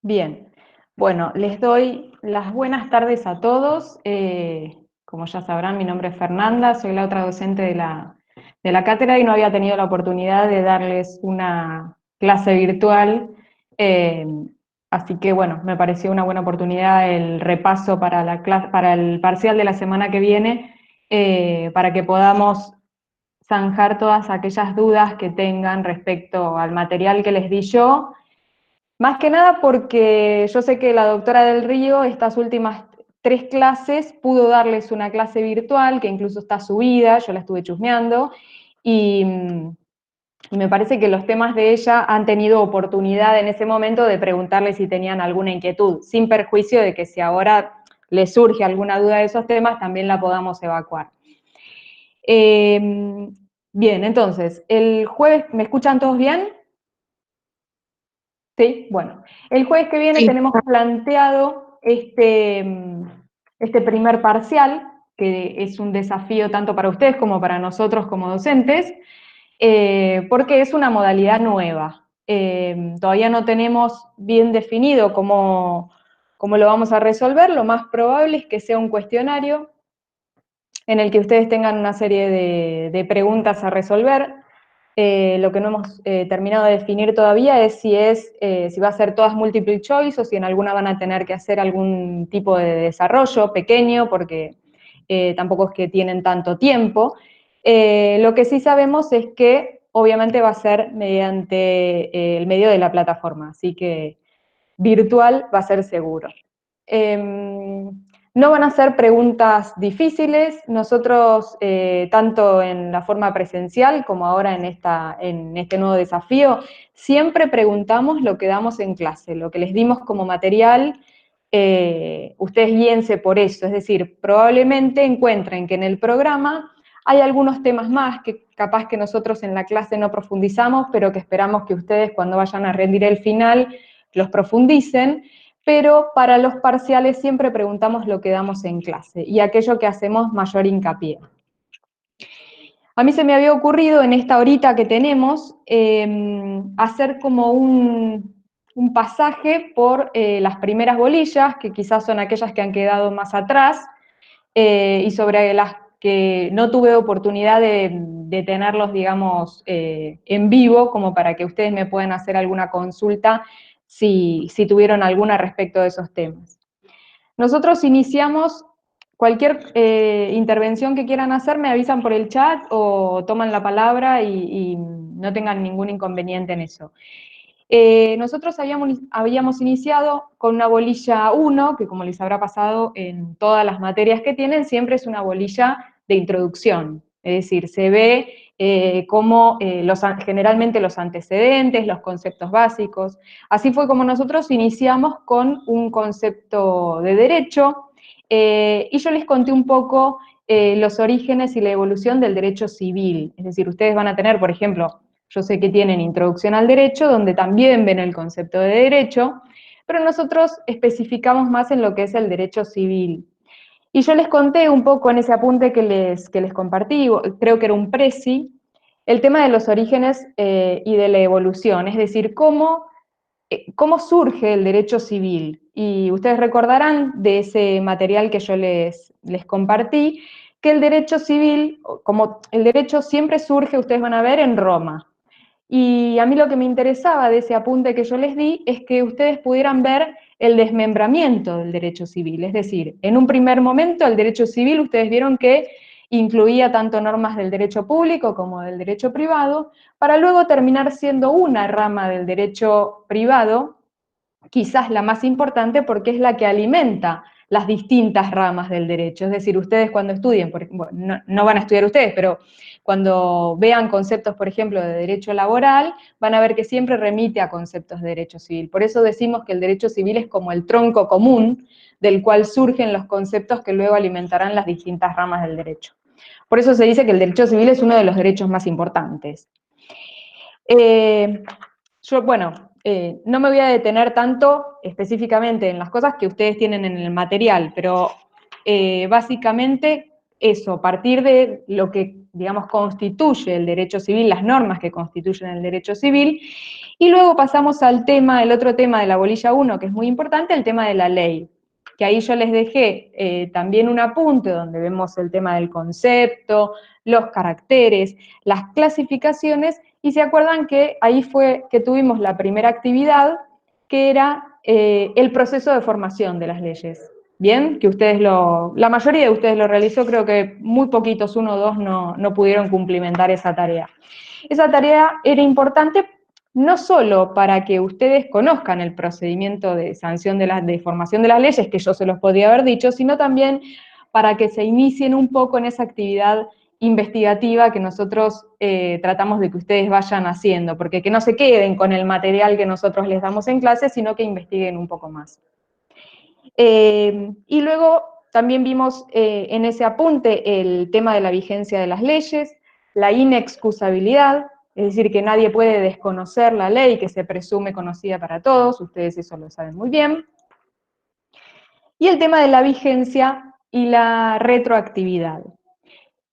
Bien, bueno, les doy las buenas tardes a todos. Como ya sabrán, mi nombre es Fernanda, soy la otra docente de la cátedra y no había tenido la oportunidad de darles una clase virtual. eh, Así que bueno, me pareció una buena oportunidad el repaso para para el parcial de la semana que viene, para que podamos zanjar todas aquellas dudas que tengan respecto al material que les di yo. Más que nada porque yo sé que la doctora del Río, estas últimas 3 clases, pudo darles una clase virtual, que incluso está subida, yo la estuve chusmeando, y me parece que los temas de ella han tenido oportunidad en ese momento de preguntarle si tenían alguna inquietud, sin perjuicio de que si ahora les surge alguna duda de esos temas, también la podamos evacuar. Bien, entonces, el jueves, ¿me escuchan todos bien? Sí, bueno. El jueves que viene Sí, tenemos planteado este primer parcial, que es un desafío tanto para ustedes como para nosotros como docentes, porque es una modalidad nueva. Todavía no tenemos bien definido cómo lo vamos a resolver. Lo más probable es que sea un cuestionario en el que ustedes tengan una serie de preguntas a resolver. Lo que no hemos terminado de definir todavía es si va a ser todas multiple choice o si en alguna van a tener que hacer algún tipo de desarrollo pequeño, porque tampoco es que tienen tanto tiempo. Lo que sí sabemos es que obviamente va a ser mediante el medio de la plataforma, así que virtual va a ser seguro. No van a ser preguntas difíciles. Nosotros, tanto en la forma presencial como ahora en este nuevo desafío, siempre preguntamos lo que damos en clase, lo que les dimos como material. Ustedes guíense por eso, es decir, probablemente encuentren que en el programa hay algunos temas más que capaz que nosotros en la clase no profundizamos, pero que esperamos que ustedes cuando vayan a rendir el final los profundicen, pero para los parciales siempre preguntamos lo que damos en clase y aquello que hacemos mayor hincapié. A mí se me había ocurrido en esta horita que tenemos hacer como un pasaje por las primeras bolillas, que quizás son aquellas que han quedado más atrás, y sobre las que no tuve oportunidad de tenerlos, digamos, en vivo, como para que ustedes me puedan hacer alguna consulta si tuvieron alguna respecto de esos temas. Nosotros iniciamos cualquier intervención que quieran hacer, me avisan por el chat o toman la palabra y no tengan ningún inconveniente en eso. Nosotros habíamos iniciado con una bolilla 1, que como les habrá pasado en todas las materias que tienen, siempre es una bolilla de introducción. Es decir, se ve generalmente los antecedentes, los conceptos básicos. Así fue como nosotros iniciamos con un concepto de derecho, y yo les conté un poco los orígenes y la evolución del derecho civil. Es decir, ustedes van a tener, por ejemplo, yo sé que tienen introducción al derecho, donde también ven el concepto de derecho, pero nosotros especificamos más en lo que es el derecho civil. Y yo les conté un poco en ese apunte que les compartí, creo que era un presi, el tema de los orígenes y de la evolución, es decir, cómo surge el derecho civil. Y ustedes recordarán de ese material que yo les compartí, que el derecho civil, como el derecho siempre surge, ustedes van a ver, en Roma. Y a mí lo que me interesaba de ese apunte que yo les di es que ustedes pudieran ver el desmembramiento del derecho civil. Es decir, en un primer momento el derecho civil ustedes vieron que incluía tanto normas del derecho público como del derecho privado, para luego terminar siendo una rama del derecho privado, quizás la más importante porque es la que alimenta las distintas ramas del derecho. Es decir, ustedes cuando estudien, bueno, no van a estudiar ustedes, pero cuando vean conceptos, por ejemplo, de derecho laboral, van a ver que siempre remite a conceptos de derecho civil. Por eso decimos que el derecho civil es como el tronco común del cual surgen los conceptos que luego alimentarán las distintas ramas del derecho. Por eso se dice que el derecho civil es uno de los derechos más importantes. No me voy a detener tanto específicamente en las cosas que ustedes tienen en el material, pero básicamente eso, partir de lo que, digamos, constituye el derecho civil, las normas que constituyen el derecho civil, y luego pasamos al tema, el otro tema de la bolilla 1, que es muy importante, el tema de la ley, que ahí yo les dejé también un apunte donde vemos el tema del concepto, los caracteres, las clasificaciones, y se acuerdan que ahí fue que tuvimos la primera actividad, que era el proceso de formación de las leyes. Bien, que la mayoría de ustedes lo realizó, creo que muy poquitos, uno o dos, no pudieron cumplimentar esa tarea. Esa tarea era importante no solo para que ustedes conozcan el procedimiento de sanción de formación de las leyes, que yo se los podría haber dicho, sino también para que se inicien un poco en esa actividad investigativa que nosotros tratamos de que ustedes vayan haciendo, porque que no se queden con el material que nosotros les damos en clase, sino que investiguen un poco más. Y luego también vimos en ese apunte el tema de la vigencia de las leyes, la inexcusabilidad, es decir, que nadie puede desconocer la ley, que se presume conocida para todos, ustedes eso lo saben muy bien. Y el tema de la vigencia y la retroactividad.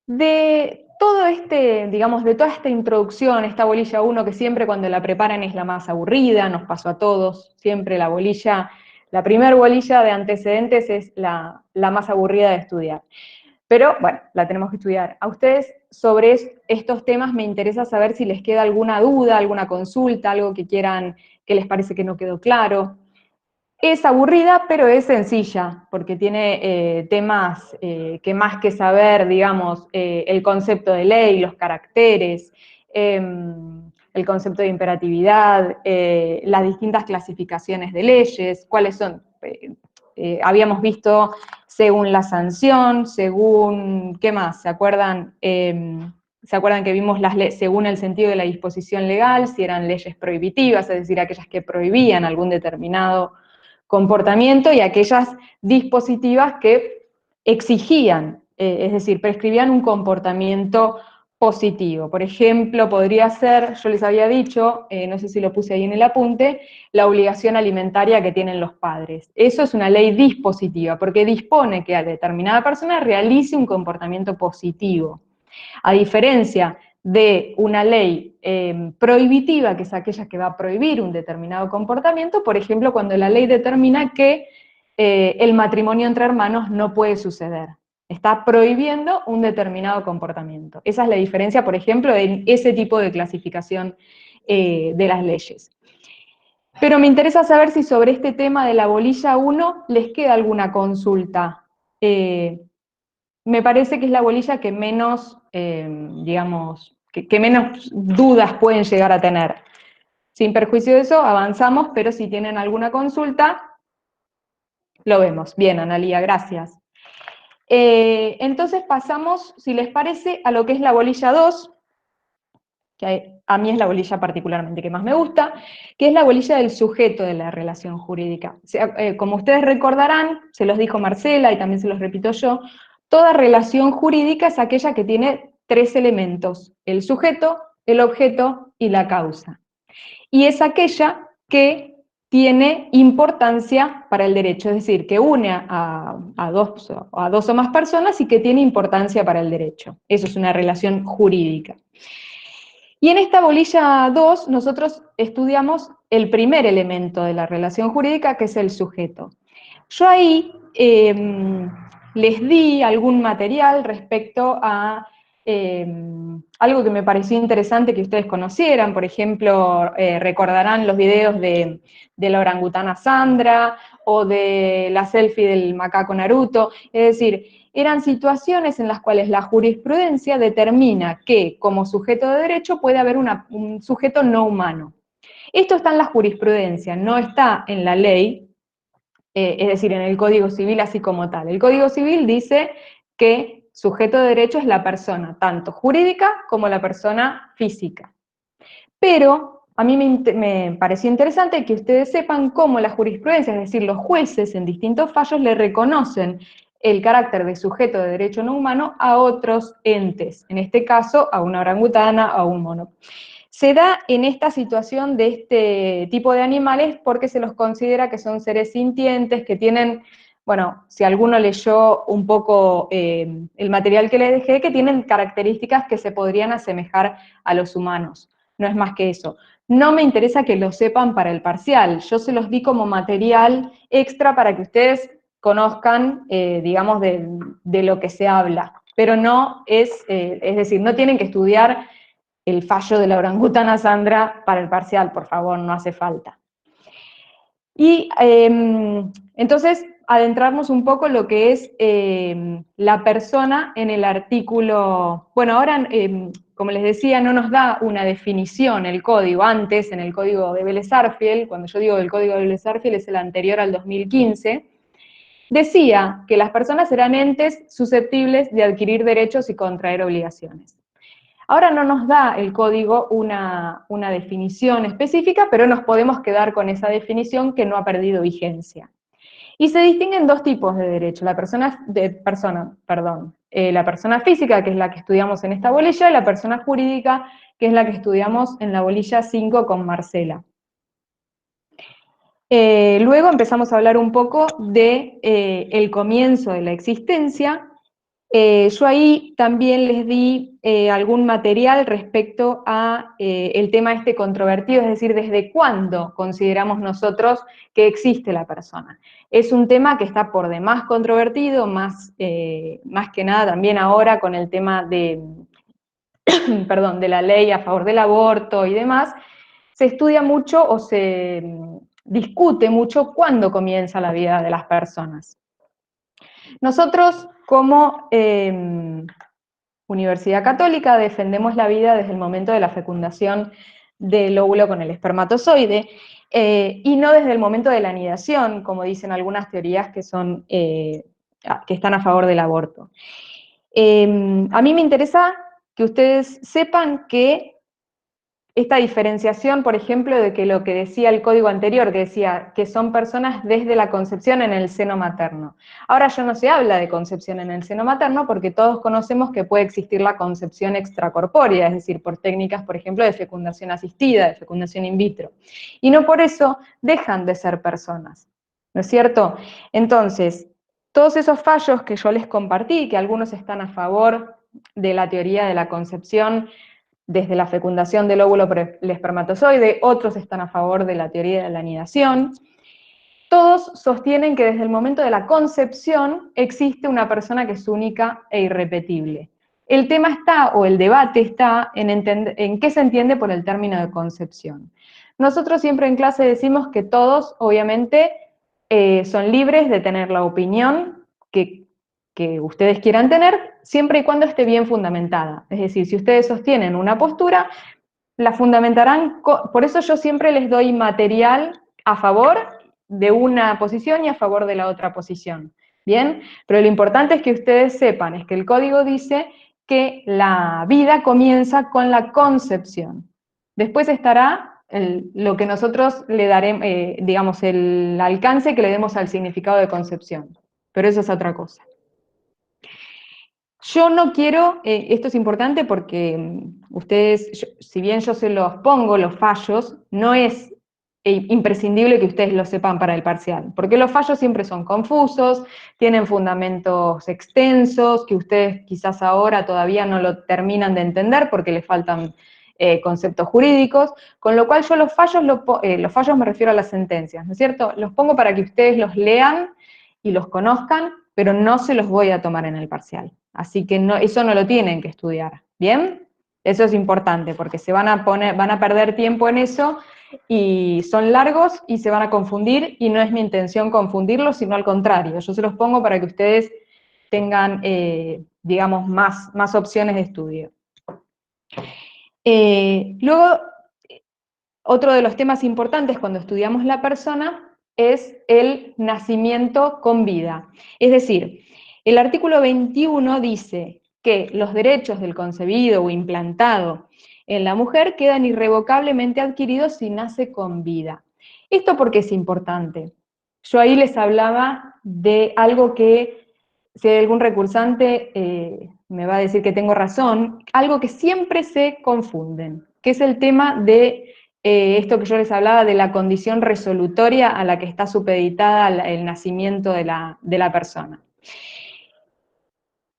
De todo digamos, de toda esta introducción, esta bolilla 1, que siempre cuando la preparan es la más aburrida, nos pasó a todos, siempre la primer bolilla de antecedentes es la más aburrida de estudiar. Pero bueno, la tenemos que estudiar. A ustedes sobre estos temas me interesa saber si les queda alguna duda, alguna consulta, algo que quieran, que les parece que no quedó claro. Es aburrida, pero es sencilla, porque tiene temas que más que saber, digamos, el concepto de ley, los caracteres, el concepto de imperatividad, las distintas clasificaciones de leyes, cuáles son, habíamos visto según la sanción, según, ¿qué más? ¿Se acuerdan? ¿Se acuerdan que vimos las leyes según el sentido de la disposición legal, si eran leyes prohibitivas, es decir, aquellas que prohibían algún determinado comportamiento, y aquellas dispositivas que exigían, es decir, prescribían un comportamiento positivo? Por ejemplo, podría ser, yo les había dicho, no sé si lo puse ahí en el apunte, la obligación alimentaria que tienen los padres. Eso es una ley dispositiva, porque dispone que a determinada persona realice un comportamiento positivo. A diferencia de una ley prohibitiva, que es aquella que va a prohibir un determinado comportamiento, por ejemplo, cuando la ley determina que el matrimonio entre hermanos no puede suceder. Está prohibiendo un determinado comportamiento. Esa es la diferencia, por ejemplo, en ese tipo de clasificación de las leyes. Pero me interesa saber si sobre este tema de la bolilla 1 les queda alguna consulta. Me parece que es la bolilla que menos, digamos, que menos dudas pueden llegar a tener. Sin perjuicio de eso, avanzamos, pero si tienen alguna consulta, lo vemos. Bien, Analía, gracias. Entonces pasamos, si les parece, a lo que es la bolilla 2, que a mí es la bolilla particularmente que más me gusta, que es la bolilla del sujeto de la relación jurídica. O sea, como ustedes recordarán, se los dijo Marcela y también se los repito yo, toda relación jurídica es aquella que tiene tres elementos: el sujeto, el objeto y la causa. Y es aquella que tiene importancia para el derecho, es decir, que une a dos o más personas y que tiene importancia para el derecho. Eso es una relación jurídica. Y en esta bolilla 2 nosotros estudiamos el primer elemento de la relación jurídica, que es el sujeto. Yo ahí les di algún material respecto a algo que me pareció interesante que ustedes conocieran. Por ejemplo, recordarán los videos de la orangutana Sandra o de la selfie del macaco Naruto. Es decir, eran situaciones en las cuales la jurisprudencia determina que como sujeto de derecho puede haber un sujeto no humano. Esto está en la jurisprudencia, no está en la ley, es decir, en el Código Civil así como tal. El Código Civil dice que sujeto de derecho es la persona, tanto jurídica como la persona física. Pero a mí me pareció interesante que ustedes sepan cómo la jurisprudencia, es decir, los jueces en distintos fallos le reconocen el carácter de sujeto de derecho no humano a otros entes, en este caso a una orangutana, a un mono. Se da en esta situación de este tipo de animales porque se los considera que son seres sintientes, que tienen, bueno, si alguno leyó un poco el material que le dejé, que tienen características que se podrían asemejar a los humanos. No es más que eso. No me interesa que lo sepan para el parcial, yo se los di como material extra para que ustedes conozcan, digamos, de lo que se habla, pero no es decir, no tienen que estudiar el fallo de la orangutana Sandra para el parcial, por favor, no hace falta. Y entonces, adentrarnos un poco en lo que es la persona en el artículo. Bueno, ahora, como les decía, no nos da una definición el código. Antes, en el código de Vélez-Sarsfield, cuando yo digo el código de Vélez-Sarsfield es el anterior al 2015, decía que las personas eran entes susceptibles de adquirir derechos y contraer obligaciones. Ahora no nos da el código una definición específica, pero nos podemos quedar con esa definición que no ha perdido vigencia. Y se distinguen dos tipos de derecho, la persona física, que es la que estudiamos en esta bolilla, y la persona jurídica, que es la que estudiamos en la bolilla 5 con Marcela. Luego empezamos a hablar un poco de el comienzo de la existencia. Yo ahí también les di algún material respecto a el tema este controvertido, es decir, desde cuándo consideramos nosotros que existe la persona. Es un tema que está por demás controvertido, más que nada también ahora con el tema de, perdón, de la ley a favor del aborto y demás, se estudia mucho o se discute mucho cuándo comienza la vida de las personas. Nosotros, como Universidad Católica, defendemos la vida desde el momento de la fecundación del óvulo con el espermatozoide, y no desde el momento de la anidación, como dicen algunas teorías que están a favor del aborto. A mí me interesa que ustedes sepan que esta diferenciación, por ejemplo, de que lo que decía el código anterior, que decía que son personas desde la concepción en el seno materno. Ahora ya no se habla de concepción en el seno materno porque todos conocemos que puede existir la concepción extracorpórea, es decir, por técnicas, por ejemplo, de fecundación asistida, de fecundación in vitro. Y no por eso dejan de ser personas, ¿no es cierto? Entonces, todos esos fallos que yo les compartí, que algunos están a favor de la teoría de la concepción desde la fecundación del óvulo por el espermatozoide, otros están a favor de la teoría de la anidación. Todos sostienen que desde el momento de la concepción existe una persona que es única e irrepetible. El tema está, o el debate está, en qué se entiende por el término de concepción. Nosotros siempre en clase decimos que todos, obviamente, son libres de tener la opinión que ustedes quieran tener, siempre y cuando esté bien fundamentada. Es decir, si ustedes sostienen una postura, la fundamentarán, por eso yo siempre les doy material a favor de una posición y a favor de la otra posición. ¿Bien? Pero lo importante es que ustedes sepan, es que el código dice que la vida comienza con la concepción. Después estará lo que nosotros le daremos, digamos, el alcance que le demos al significado de concepción. Pero eso es otra cosa. Yo no quiero, esto es importante porque ustedes, si bien yo se los pongo, los fallos, no es imprescindible que ustedes lo sepan para el parcial, porque los fallos siempre son confusos, tienen fundamentos extensos, que ustedes quizás ahora todavía no lo terminan de entender porque les faltan conceptos jurídicos, con lo cual yo los fallos me refiero a las sentencias, ¿no es cierto? Los pongo para que ustedes los lean y los conozcan, pero no se los voy a tomar en el parcial. Así que eso no lo tienen que estudiar, ¿bien? Eso es importante, porque van a perder tiempo en eso, y son largos y se van a confundir, y no es mi intención confundirlos, sino al contrario, yo se los pongo para que ustedes tengan, digamos, más opciones de estudio. Luego, otro de los temas importantes cuando estudiamos la persona es el nacimiento con vida. Es decir, el artículo 21 dice que los derechos del concebido o implantado en la mujer quedan irrevocablemente adquiridos si nace con vida. ¿Esto por qué es importante? Yo ahí les hablaba de algo que, si hay algún recursante me va a decir que tengo razón, algo que siempre se confunden, que es el tema de esto que yo les hablaba de la condición resolutoria a la que está supeditada el nacimiento de la persona.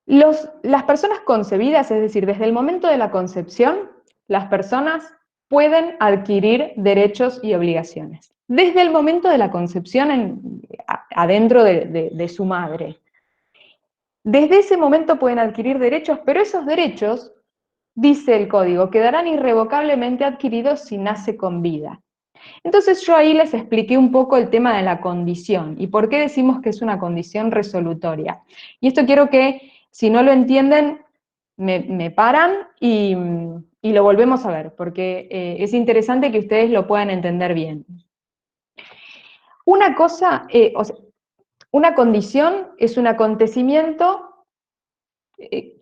Las personas concebidas, es decir, desde el momento de la concepción, las personas pueden adquirir derechos y obligaciones. Desde el momento de la concepción adentro de su madre. Desde ese momento pueden adquirir derechos, pero esos derechos, dice el código, quedarán irrevocablemente adquiridos si nace con vida. Entonces yo ahí les expliqué un poco el tema de la condición y por qué decimos que es una condición resolutoria. Y esto quiero que, si no lo entienden, me paran y lo volvemos a ver, porque es interesante que ustedes lo puedan entender bien. Una cosa, una condición es un acontecimiento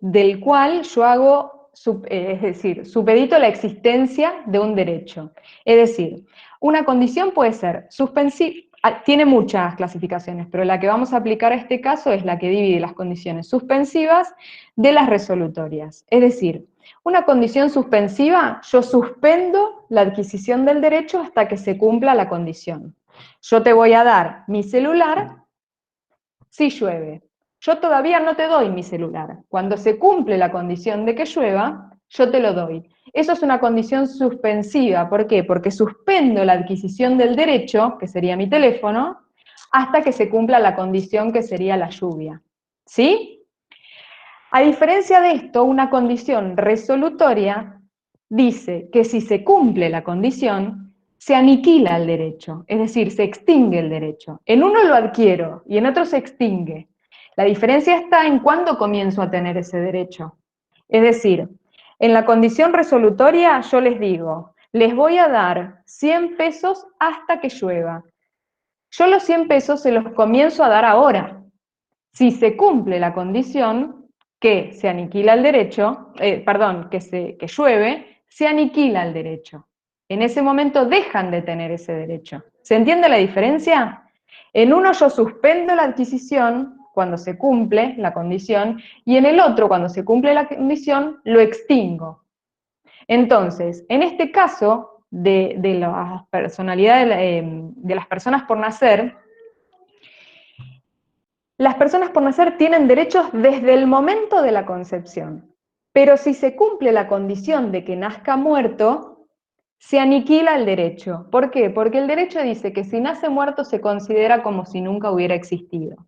del cual yo hago, es decir, supedito la existencia de un derecho. Es decir, una condición puede ser suspensiva, tiene muchas clasificaciones, pero la que vamos a aplicar a este caso es la que divide las condiciones suspensivas de las resolutorias. Es decir, una condición suspensiva, yo suspendo la adquisición del derecho hasta que se cumpla la condición. Yo te voy a dar mi celular si llueve. Yo todavía no te doy mi celular. Cuando se cumple la condición de que llueva, yo te lo doy. Eso es una condición suspensiva. ¿Por qué? Porque suspendo la adquisición del derecho, que sería mi teléfono, hasta que se cumpla la condición que sería la lluvia. ¿Sí? A diferencia de esto, una condición resolutoria dice que si se cumple la condición, se aniquila el derecho, es decir, se extingue el derecho. En uno lo adquiero y en otro se extingue. La diferencia está en cuándo comienzo a tener ese derecho. Es decir, en la condición resolutoria yo les digo, les voy a dar 100 pesos hasta que llueva. Yo los 100 pesos se los comienzo a dar ahora. Si se cumple la condición que se aniquila el derecho, que llueve, se aniquila el derecho. En ese momento dejan de tener ese derecho. ¿Se entiende la diferencia? En uno yo suspendo la adquisición cuando se cumple la condición y en el otro, cuando se cumple la condición, lo extingo. Entonces, en este caso de las personalidades de las personas por nacer, las personas por nacer tienen derechos desde el momento de la concepción, pero si se cumple la condición de que nazca muerto, se aniquila el derecho. ¿Por qué? Porque el derecho dice que si nace muerto se considera como si nunca hubiera existido.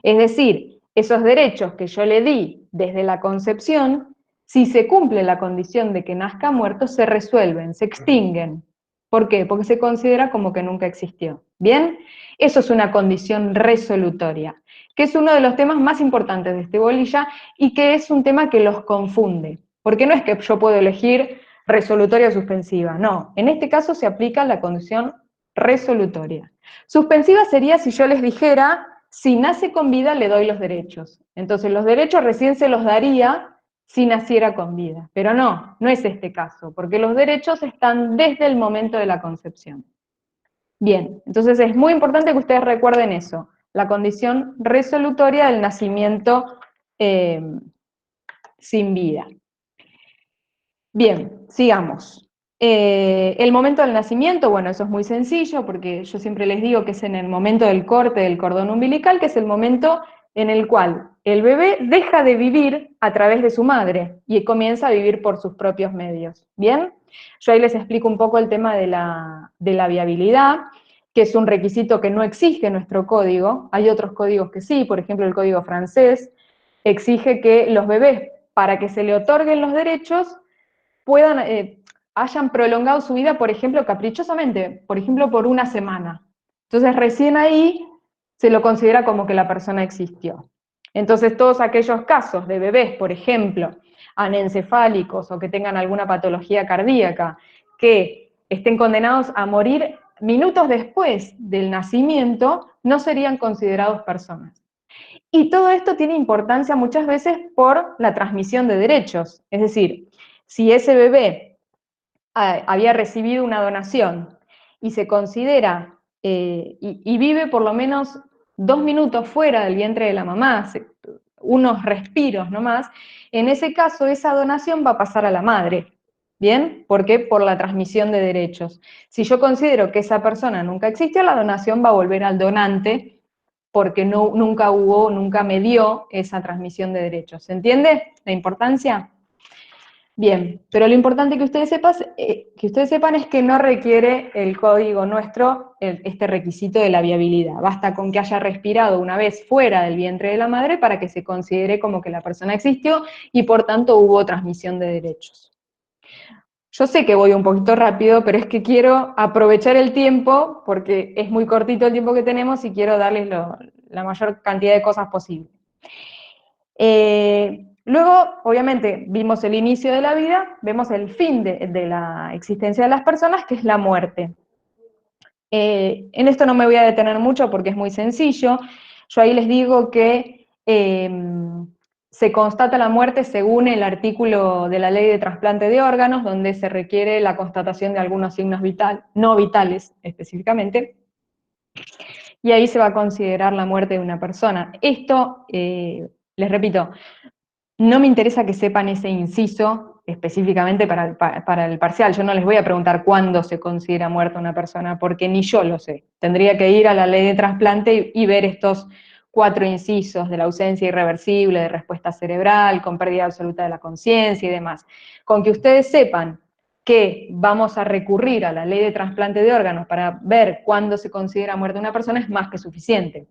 Es decir, esos derechos que yo le di desde la concepción, si se cumple la condición de que nazca muerto, se resuelven, se extinguen. ¿Por qué? Porque se considera como que nunca existió. ¿Bien? Eso es una condición resolutoria, que es uno de los temas más importantes de este bolilla y que es un tema que los confunde. Porque no es que yo puedo elegir resolutoria o suspensiva, no. En este caso se aplica la condición resolutoria. Suspensiva sería si yo les dijera, si nace con vida le doy los derechos. Entonces los derechos recién se los daría si naciera con vida. Pero no, no es este caso, porque los derechos están desde el momento de la concepción. Bien, entonces es muy importante que ustedes recuerden eso, la condición resolutoria del nacimiento sin vida. Bien, sigamos. El momento del nacimiento, bueno, eso es muy sencillo, porque yo siempre les digo que es en el momento del corte del cordón umbilical, que es el momento en el cual el bebé deja de vivir a través de su madre y comienza a vivir por sus propios medios. ¿Bien? Yo ahí les explico un poco el tema de la viabilidad, que es un requisito que no exige nuestro código. Hay otros códigos que sí, por ejemplo el código francés exige que los bebés, para que se le otorguen los derechos, hayan prolongado su vida, por ejemplo, caprichosamente, por ejemplo, por una semana. Entonces recién ahí se lo considera como que la persona existió. Entonces todos aquellos casos de bebés, por ejemplo, anencefálicos o que tengan alguna patología cardíaca, que estén condenados a morir minutos después del nacimiento, no serían considerados personas. Y todo esto tiene importancia muchas veces por la transmisión de derechos. Es decir, si ese bebé había recibido una donación y se considera, y vive por lo menos 2 minutos fuera del vientre de la mamá, unos respiros nomás, en ese caso esa donación va a pasar a la madre. ¿Bien? ¿Por qué? Por la transmisión de derechos. Si yo considero que esa persona nunca existió, la donación va a volver al donante porque nunca me dio esa transmisión de derechos. ¿Se entiende la importancia? Bien, pero lo importante que ustedes sepan es que no requiere el código nuestro este requisito de la viabilidad. Basta con que haya respirado una vez fuera del vientre de la madre para que se considere como que la persona existió y por tanto hubo transmisión de derechos. Yo sé que voy un poquito rápido, pero es que quiero aprovechar el tiempo porque es muy cortito el tiempo que tenemos y quiero darles la mayor cantidad de cosas posible. Luego, obviamente, vimos el inicio de la vida, vemos el fin de la existencia de las personas, que es la muerte. En esto no me voy a detener mucho porque es muy sencillo. Yo ahí les digo que se constata la muerte según el artículo de la Ley de Trasplante de Órganos, donde se requiere la constatación de algunos signos no vitales específicamente, y ahí se va a considerar la muerte de una persona. Esto, les repito, no me interesa que sepan ese inciso específicamente para el parcial. Yo no les voy a preguntar cuándo se considera muerta una persona, porque ni yo lo sé. Tendría que ir a la ley de trasplante y ver estos 4 incisos de la ausencia irreversible, de respuesta cerebral, con pérdida absoluta de la conciencia y demás. Con que ustedes sepan que vamos a recurrir a la ley de trasplante de órganos para ver cuándo se considera muerta una persona es más que suficiente.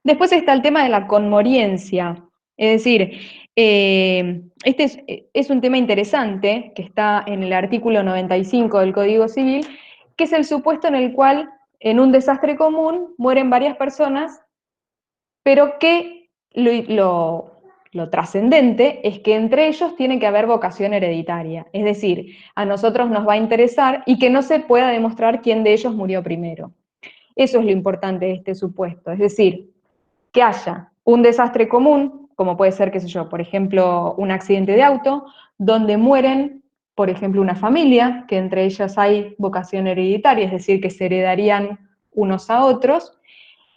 Después está el tema de la conmoriencia, es decir, este es un tema interesante que está en el artículo 95 del Código Civil, que es el supuesto en el cual en un desastre común mueren varias personas, pero que lo trascendente es que entre ellos tiene que haber vocación hereditaria, es decir, a nosotros nos va a interesar y que no se pueda demostrar quién de ellos murió primero. Eso es lo importante de este supuesto, es decir, que haya un desastre común, como puede ser, qué sé yo, por ejemplo, un accidente de auto, donde mueren, por ejemplo, una familia, que entre ellas hay vocación hereditaria, es decir, que se heredarían unos a otros,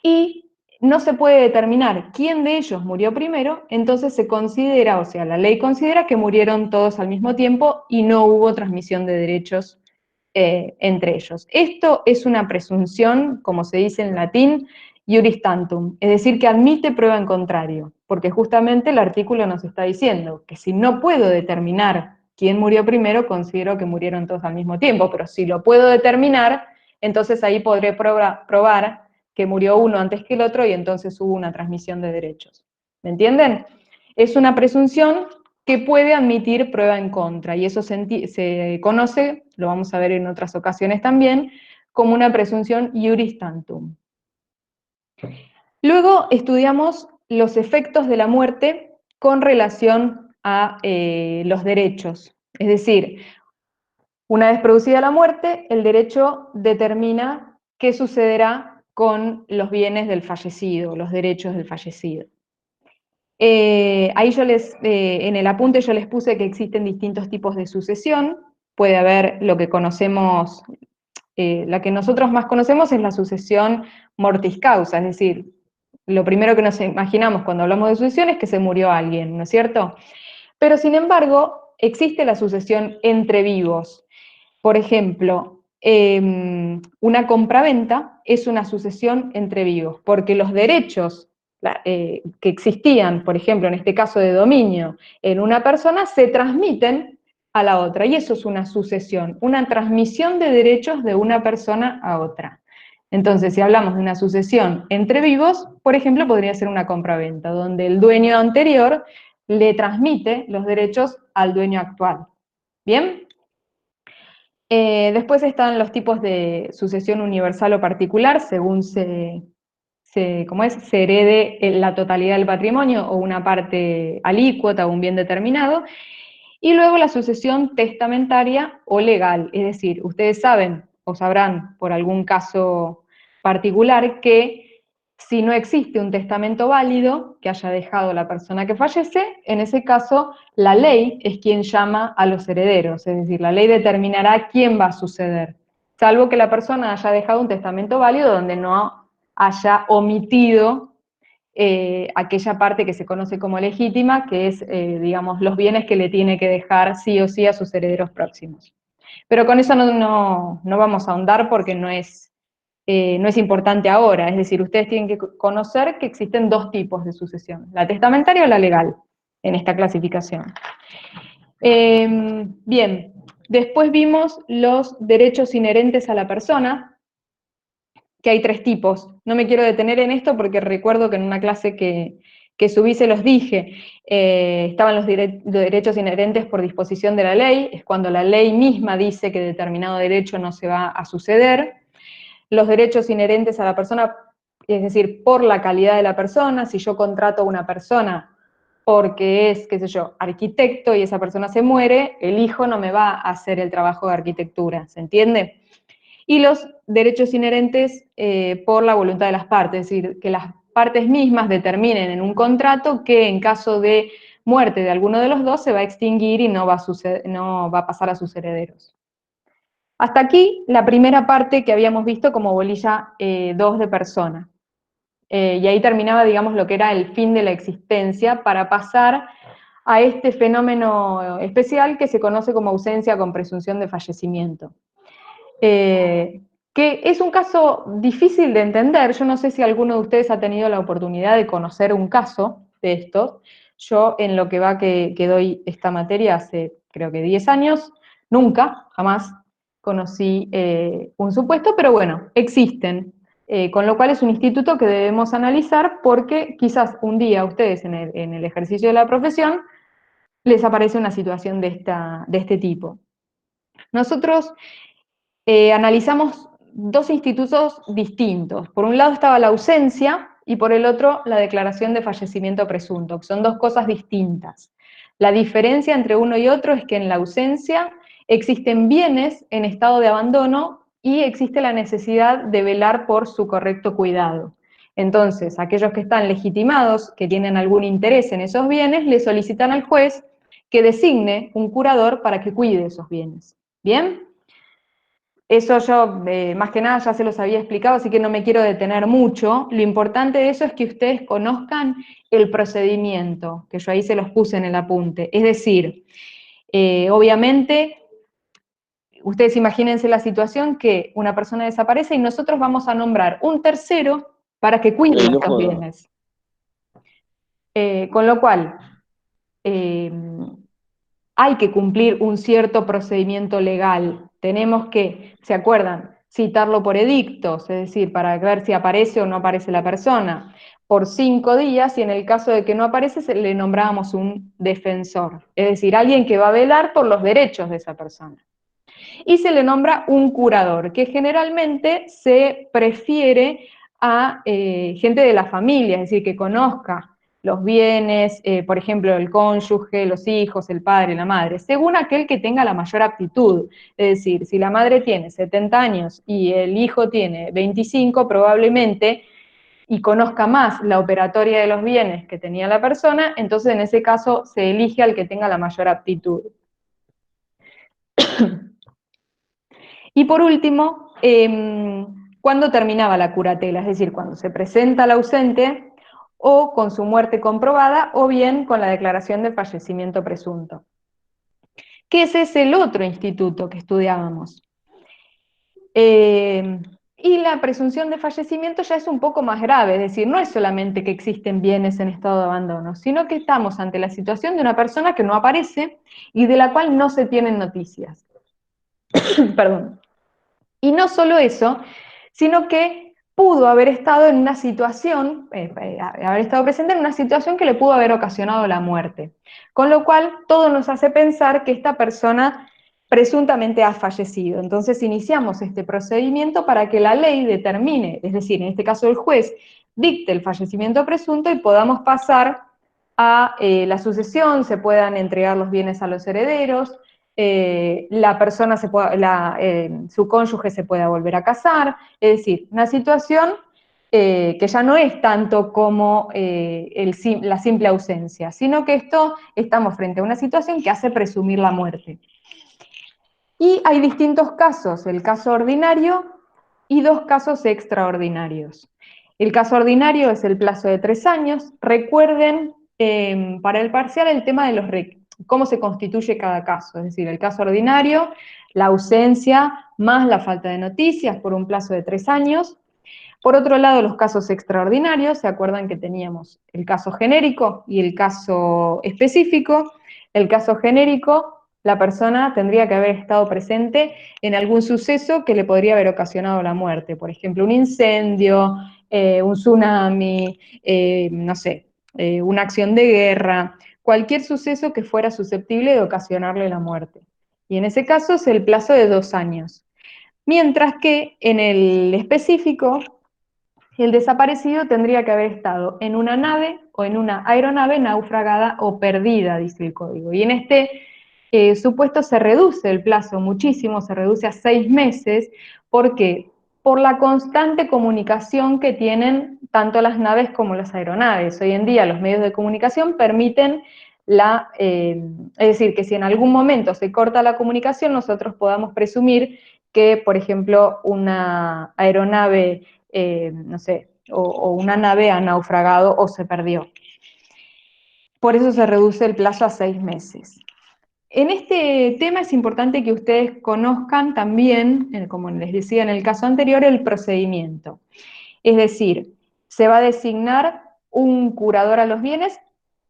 y no se puede determinar quién de ellos murió primero, entonces se considera, o sea, la ley considera que murieron todos al mismo tiempo y no hubo transmisión de derechos entre ellos. Esto es una presunción, como se dice en latín, iuris tantum, es decir, que admite prueba en contrario, porque justamente el artículo nos está diciendo que si no puedo determinar quién murió primero, considero que murieron todos al mismo tiempo, pero si lo puedo determinar, entonces ahí podré probar que murió uno antes que el otro y entonces hubo una transmisión de derechos. ¿Me entienden? Es una presunción que puede admitir prueba en contra, y eso se conoce, lo vamos a ver en otras ocasiones también, como una presunción iuris tantum. Luego estudiamos los efectos de la muerte con relación a los derechos, es decir, una vez producida la muerte, el derecho determina qué sucederá con los bienes del fallecido, los derechos del fallecido. Ahí en el apunte yo les puse que existen distintos tipos de sucesión. Puede haber lo que conocemos, la que nosotros más conocemos es la sucesión mortis causa, es decir, lo primero que nos imaginamos cuando hablamos de sucesión es que se murió alguien, ¿no es cierto? Pero sin embargo, existe la sucesión entre vivos. Por ejemplo, una compraventa es una sucesión entre vivos, porque los derechos que existían, por ejemplo, en este caso de dominio, en una persona, se transmiten a la otra, y eso es una sucesión, una transmisión de derechos de una persona a otra. Entonces, si hablamos de una sucesión entre vivos, por ejemplo, podría ser una compraventa, donde el dueño anterior le transmite los derechos al dueño actual. ¿Bien? Después están los tipos de sucesión universal o particular, según ¿cómo es? Se herede la totalidad del patrimonio o una parte alícuota o un bien determinado. Y luego la sucesión testamentaria o legal, es decir, ustedes saben o sabrán por algún caso particular que si no existe un testamento válido que haya dejado la persona que fallece, en ese caso la ley es quien llama a los herederos, es decir, la ley determinará quién va a suceder, salvo que la persona haya dejado un testamento válido donde no haya omitido aquella parte que se conoce como legítima, que es, digamos, los bienes que le tiene que dejar sí o sí a sus herederos próximos. Pero con eso no vamos a ahondar porque no es importante ahora, es decir, ustedes tienen que conocer que existen dos tipos de sucesión, la testamentaria o la legal, en esta clasificación. Bien, después vimos los derechos inherentes a la persona, que hay tres tipos. No me quiero detener en esto porque recuerdo que en una clase que subí se los dije. Estaban los derechos inherentes por disposición de la ley, es cuando la ley misma dice que determinado derecho no se va a suceder. Los derechos inherentes a la persona, es decir, por la calidad de la persona. Si yo contrato a una persona porque es, qué sé yo, arquitecto y esa persona se muere, el hijo no me va a hacer el trabajo de arquitectura, ¿se entiende? Y los derechos inherentes por la voluntad de las partes, es decir, que las partes mismas determinen en un contrato que en caso de muerte de alguno de los dos se va a extinguir y no va a pasar a sus herederos. Hasta aquí la primera parte que habíamos visto como bolilla 2 de persona. Y ahí terminaba, digamos, lo que era el fin de la existencia para pasar a este fenómeno especial que se conoce como ausencia con presunción de fallecimiento. Que es un caso difícil de entender. Yo no sé si alguno de ustedes ha tenido la oportunidad de conocer un caso de estos. Yo, en lo que va que doy esta materia hace, creo que 10 años, nunca, jamás conocí un supuesto, pero bueno, existen. Con lo cual es un instituto que debemos analizar porque quizás un día a ustedes en el ejercicio de la profesión les aparece una situación de este tipo. Nosotros analizamos dos institutos distintos. Por un lado estaba la ausencia y por el otro la declaración de fallecimiento presunto, que son dos cosas distintas. La diferencia entre uno y otro es que en la ausencia existen bienes en estado de abandono y existe la necesidad de velar por su correcto cuidado. Entonces, aquellos que están legitimados, que tienen algún interés en esos bienes, le solicitan al juez que designe un curador para que cuide esos bienes. ¿Bien? Eso yo, más que nada, ya se los había explicado, así que no me quiero detener mucho. Lo importante de eso es que ustedes conozcan el procedimiento, que yo ahí se los puse en el apunte. Es decir, obviamente, ustedes imagínense la situación que una persona desaparece y nosotros vamos a nombrar un tercero para que cuide estos bienes. Con lo cual, hay que cumplir un cierto procedimiento legal. Tenemos que, ¿se acuerdan? Citarlo por edictos, es decir, para ver si aparece o no aparece la persona, por 5 días, y en el caso de que no aparece, le nombrábamos un defensor, es decir, alguien que va a velar por los derechos de esa persona. Y se le nombra un curador, que generalmente se prefiere a gente de la familia, es decir, que conozca los bienes, por ejemplo, el cónyuge, los hijos, el padre, la madre, según aquel que tenga la mayor aptitud. Es decir, si la madre tiene 70 años y el hijo tiene 25, probablemente, y conozca más la operatoria de los bienes que tenía la persona, entonces en ese caso se elige al que tenga la mayor aptitud. Y por último, ¿cuándo terminaba la curatela? Es decir, cuando se presenta el ausente o con su muerte comprobada o bien con la declaración de fallecimiento presunto. Que ese es el otro instituto que estudiábamos. Y la presunción de fallecimiento ya es un poco más grave, es decir, no es solamente que existen bienes en estado de abandono, sino que estamos ante la situación de una persona que no aparece y de la cual no se tienen noticias. Perdón. Y no solo eso, sino que pudo haber estado en una situación, haber estado presente en una situación que le pudo haber ocasionado la muerte. Con lo cual, todo nos hace pensar que esta persona presuntamente ha fallecido. Entonces iniciamos este procedimiento para que la ley determine, es decir, en este caso el juez, dicte el fallecimiento presunto y podamos pasar a la sucesión, se puedan entregar los bienes a los herederos, la persona su cónyuge se pueda volver a casar, es decir, una situación que ya no es tanto como la simple ausencia, sino que estamos frente a una situación que hace presumir la muerte. Y hay distintos casos, el caso ordinario y dos casos extraordinarios. El caso ordinario es el plazo de 3 años. Recuerden, para el parcial, el tema de cómo se constituye cada caso, es decir, el caso ordinario, la ausencia más la falta de noticias por un plazo de 3 años. Por otro lado, los casos extraordinarios, ¿se acuerdan que teníamos el caso genérico y el caso específico? El caso genérico, la persona tendría que haber estado presente en algún suceso que le podría haber ocasionado la muerte, por ejemplo, un incendio, un tsunami, no sé, una acción de guerra, cualquier suceso que fuera susceptible de ocasionarle la muerte. Y en ese caso es el plazo de 2 años. Mientras que en el específico, el desaparecido tendría que haber estado en una nave o en una aeronave naufragada o perdida, dice el código. Y en este supuesto se reduce el plazo muchísimo, se reduce a 6 meses, porque por la constante comunicación que tienen tanto las naves como las aeronaves. Hoy en día los medios de comunicación permiten es decir, que si en algún momento se corta la comunicación, nosotros podamos presumir que, por ejemplo, una aeronave no sé, o una nave ha naufragado o se perdió. Por eso se reduce el plazo a 6 meses. En este tema es importante que ustedes conozcan también, como les decía en el caso anterior, el procedimiento. Es decir, se va a designar un curador a los bienes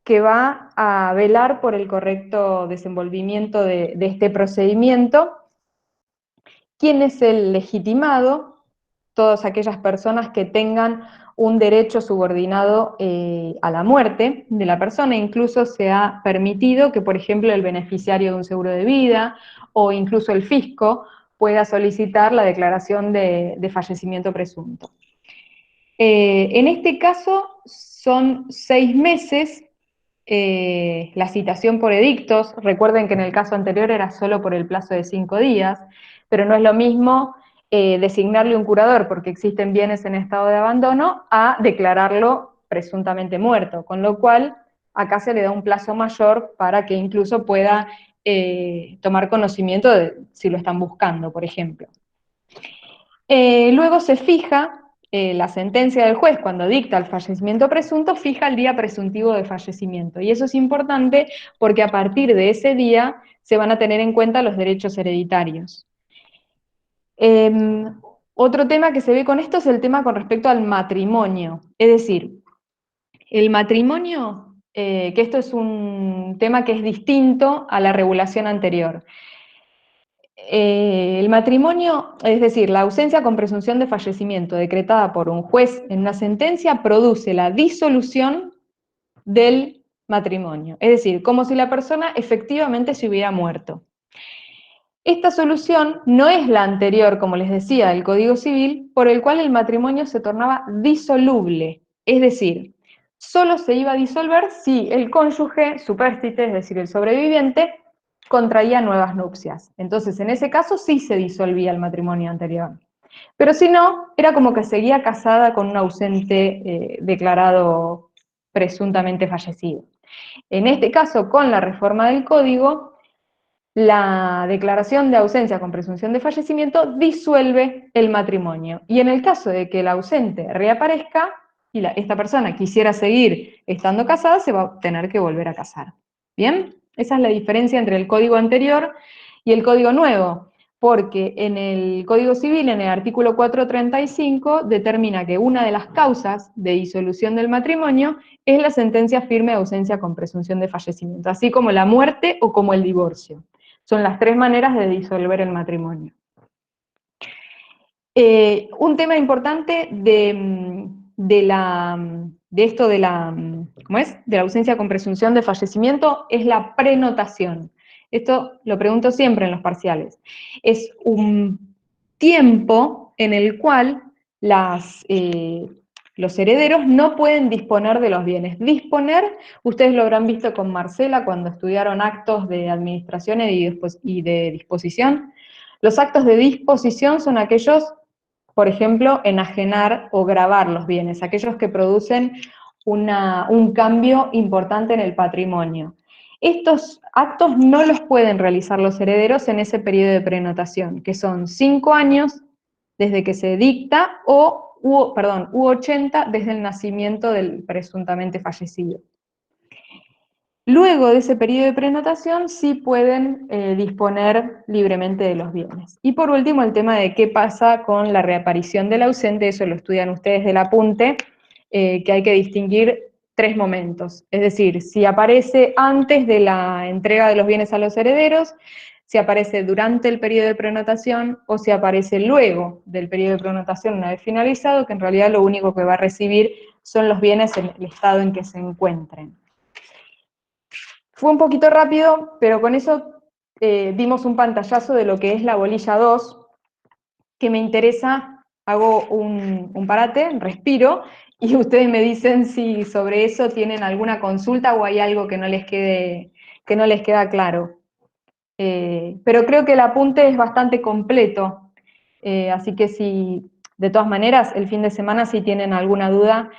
que va a velar por el correcto desenvolvimiento de este procedimiento. ¿Quién es el legitimado? Todas aquellas personas que tengan un derecho subordinado a la muerte de la persona. Incluso se ha permitido que, por ejemplo, el beneficiario de un seguro de vida o incluso el fisco pueda solicitar la declaración de fallecimiento presunto. En este caso son 6 meses la citación por edictos. Recuerden que en el caso anterior era solo por el plazo de 5 días, pero no es lo mismo designarle un curador porque existen bienes en estado de abandono a declararlo presuntamente muerto, con lo cual acá se le da un plazo mayor para que incluso pueda tomar conocimiento de si lo están buscando, por ejemplo. Luego se fija la sentencia del juez cuando dicta el fallecimiento presunto, fija el día presuntivo de fallecimiento. Y eso es importante porque a partir de ese día se van a tener en cuenta los derechos hereditarios. Otro tema que se ve con esto es el tema con respecto al matrimonio. Es decir, el matrimonio, que esto es un tema que es distinto a la regulación anterior. El matrimonio, es decir, la ausencia con presunción de fallecimiento decretada por un juez en una sentencia produce la disolución del matrimonio, es decir, como si la persona efectivamente se hubiera muerto. Esta solución no es la anterior, como les decía, del Código Civil, por el cual el matrimonio se tornaba disoluble, es decir, solo se iba a disolver si el cónyuge supérstite, es decir, el sobreviviente, contraía nuevas nupcias. Entonces, en ese caso sí se disolvía el matrimonio anterior. Pero si no, era como que seguía casada con un ausente declarado presuntamente fallecido. En este caso, con la reforma del Código, la declaración de ausencia con presunción de fallecimiento disuelve el matrimonio. Y en el caso de que el ausente reaparezca y esta persona quisiera seguir estando casada, se va a tener que volver a casar. ¿Bien? Esa es la diferencia entre el código anterior y el código nuevo, porque en el Código Civil, en el artículo 435, determina que una de las causas de disolución del matrimonio es la sentencia firme de ausencia con presunción de fallecimiento, así como la muerte o como el divorcio. Son las 3 maneras de disolver el matrimonio. Un tema importante de la ausencia con presunción de fallecimiento es la prenotación. Esto lo pregunto siempre en los parciales. Es un tiempo en el cual los herederos no pueden disponer de los bienes. Disponer, ustedes lo habrán visto con Marcela cuando estudiaron actos de administración y de disposición. Los actos de disposición son aquellos, por ejemplo, enajenar o gravar los bienes, aquellos que producen un cambio importante en el patrimonio. Estos actos no los pueden realizar los herederos en ese periodo de prenotación, que son 5 años desde que se dicta o u 80 desde el nacimiento del presuntamente fallecido. Luego de ese periodo de prenotación sí pueden disponer libremente de los bienes. Y por último, el tema de qué pasa con la reaparición del ausente, eso lo estudian ustedes del apunte, que hay que distinguir 3 momentos. Es decir, si aparece antes de la entrega de los bienes a los herederos, si aparece durante el periodo de prenotación o si aparece luego del periodo de prenotación una vez finalizado, que en realidad lo único que va a recibir son los bienes en el estado en que se encuentren. Fue un poquito rápido, pero con eso dimos un pantallazo de lo que es la bolilla 2, que me interesa, hago un parate, respiro, y ustedes me dicen si sobre eso tienen alguna consulta o hay algo que no les queda claro. Pero creo que el apunte es bastante completo, así que si, de todas maneras, el fin de semana si tienen alguna duda,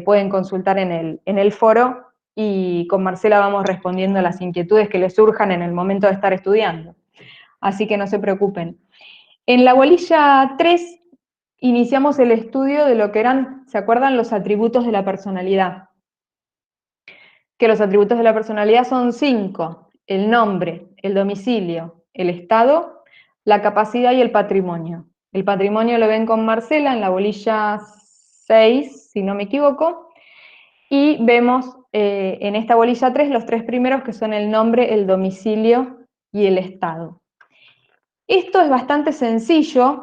pueden consultar en el foro, y con Marcela vamos respondiendo a las inquietudes que les surjan en el momento de estar estudiando. Así que no se preocupen. En la bolilla 3 iniciamos el estudio de lo que eran, ¿se acuerdan? Los atributos de la personalidad. Que los atributos de la personalidad son 5: el nombre, el domicilio, el estado, la capacidad y el patrimonio. El patrimonio lo ven con Marcela en la bolilla 6, si no me equivoco, y vemos en esta bolilla 3 los 3 primeros, que son el nombre, el domicilio y el estado. Esto es bastante sencillo.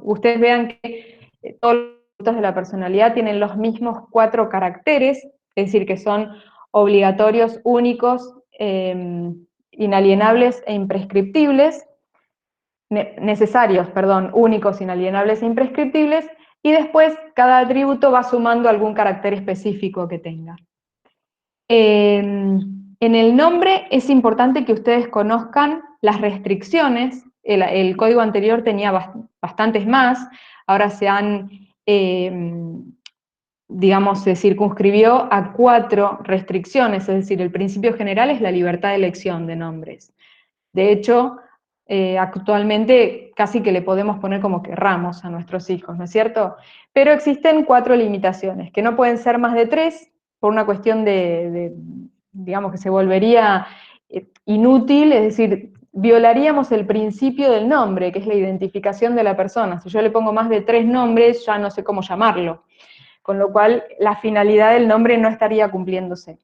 Ustedes vean que todos los atributos de la personalidad tienen los mismos 4 caracteres, es decir, que son obligatorios, únicos, inalienables e imprescriptibles, necesarios, perdón, únicos, inalienables e imprescriptibles, y después cada atributo va sumando algún carácter específico que tenga. En el nombre es importante que ustedes conozcan las restricciones. El código anterior tenía bastantes más, ahora se han, digamos, se circunscribió a 4 restricciones, es decir, el principio general es la libertad de elección de nombres. De hecho, actualmente casi que le podemos poner como querramos a nuestros hijos, ¿no es cierto? Pero existen 4 limitaciones, que no pueden ser más de 3, por una cuestión digamos, que se volvería inútil, es decir, violaríamos el principio del nombre, que es la identificación de la persona. Si yo le pongo más de 3 nombres, ya no sé cómo llamarlo, con lo cual la finalidad del nombre no estaría cumpliéndose.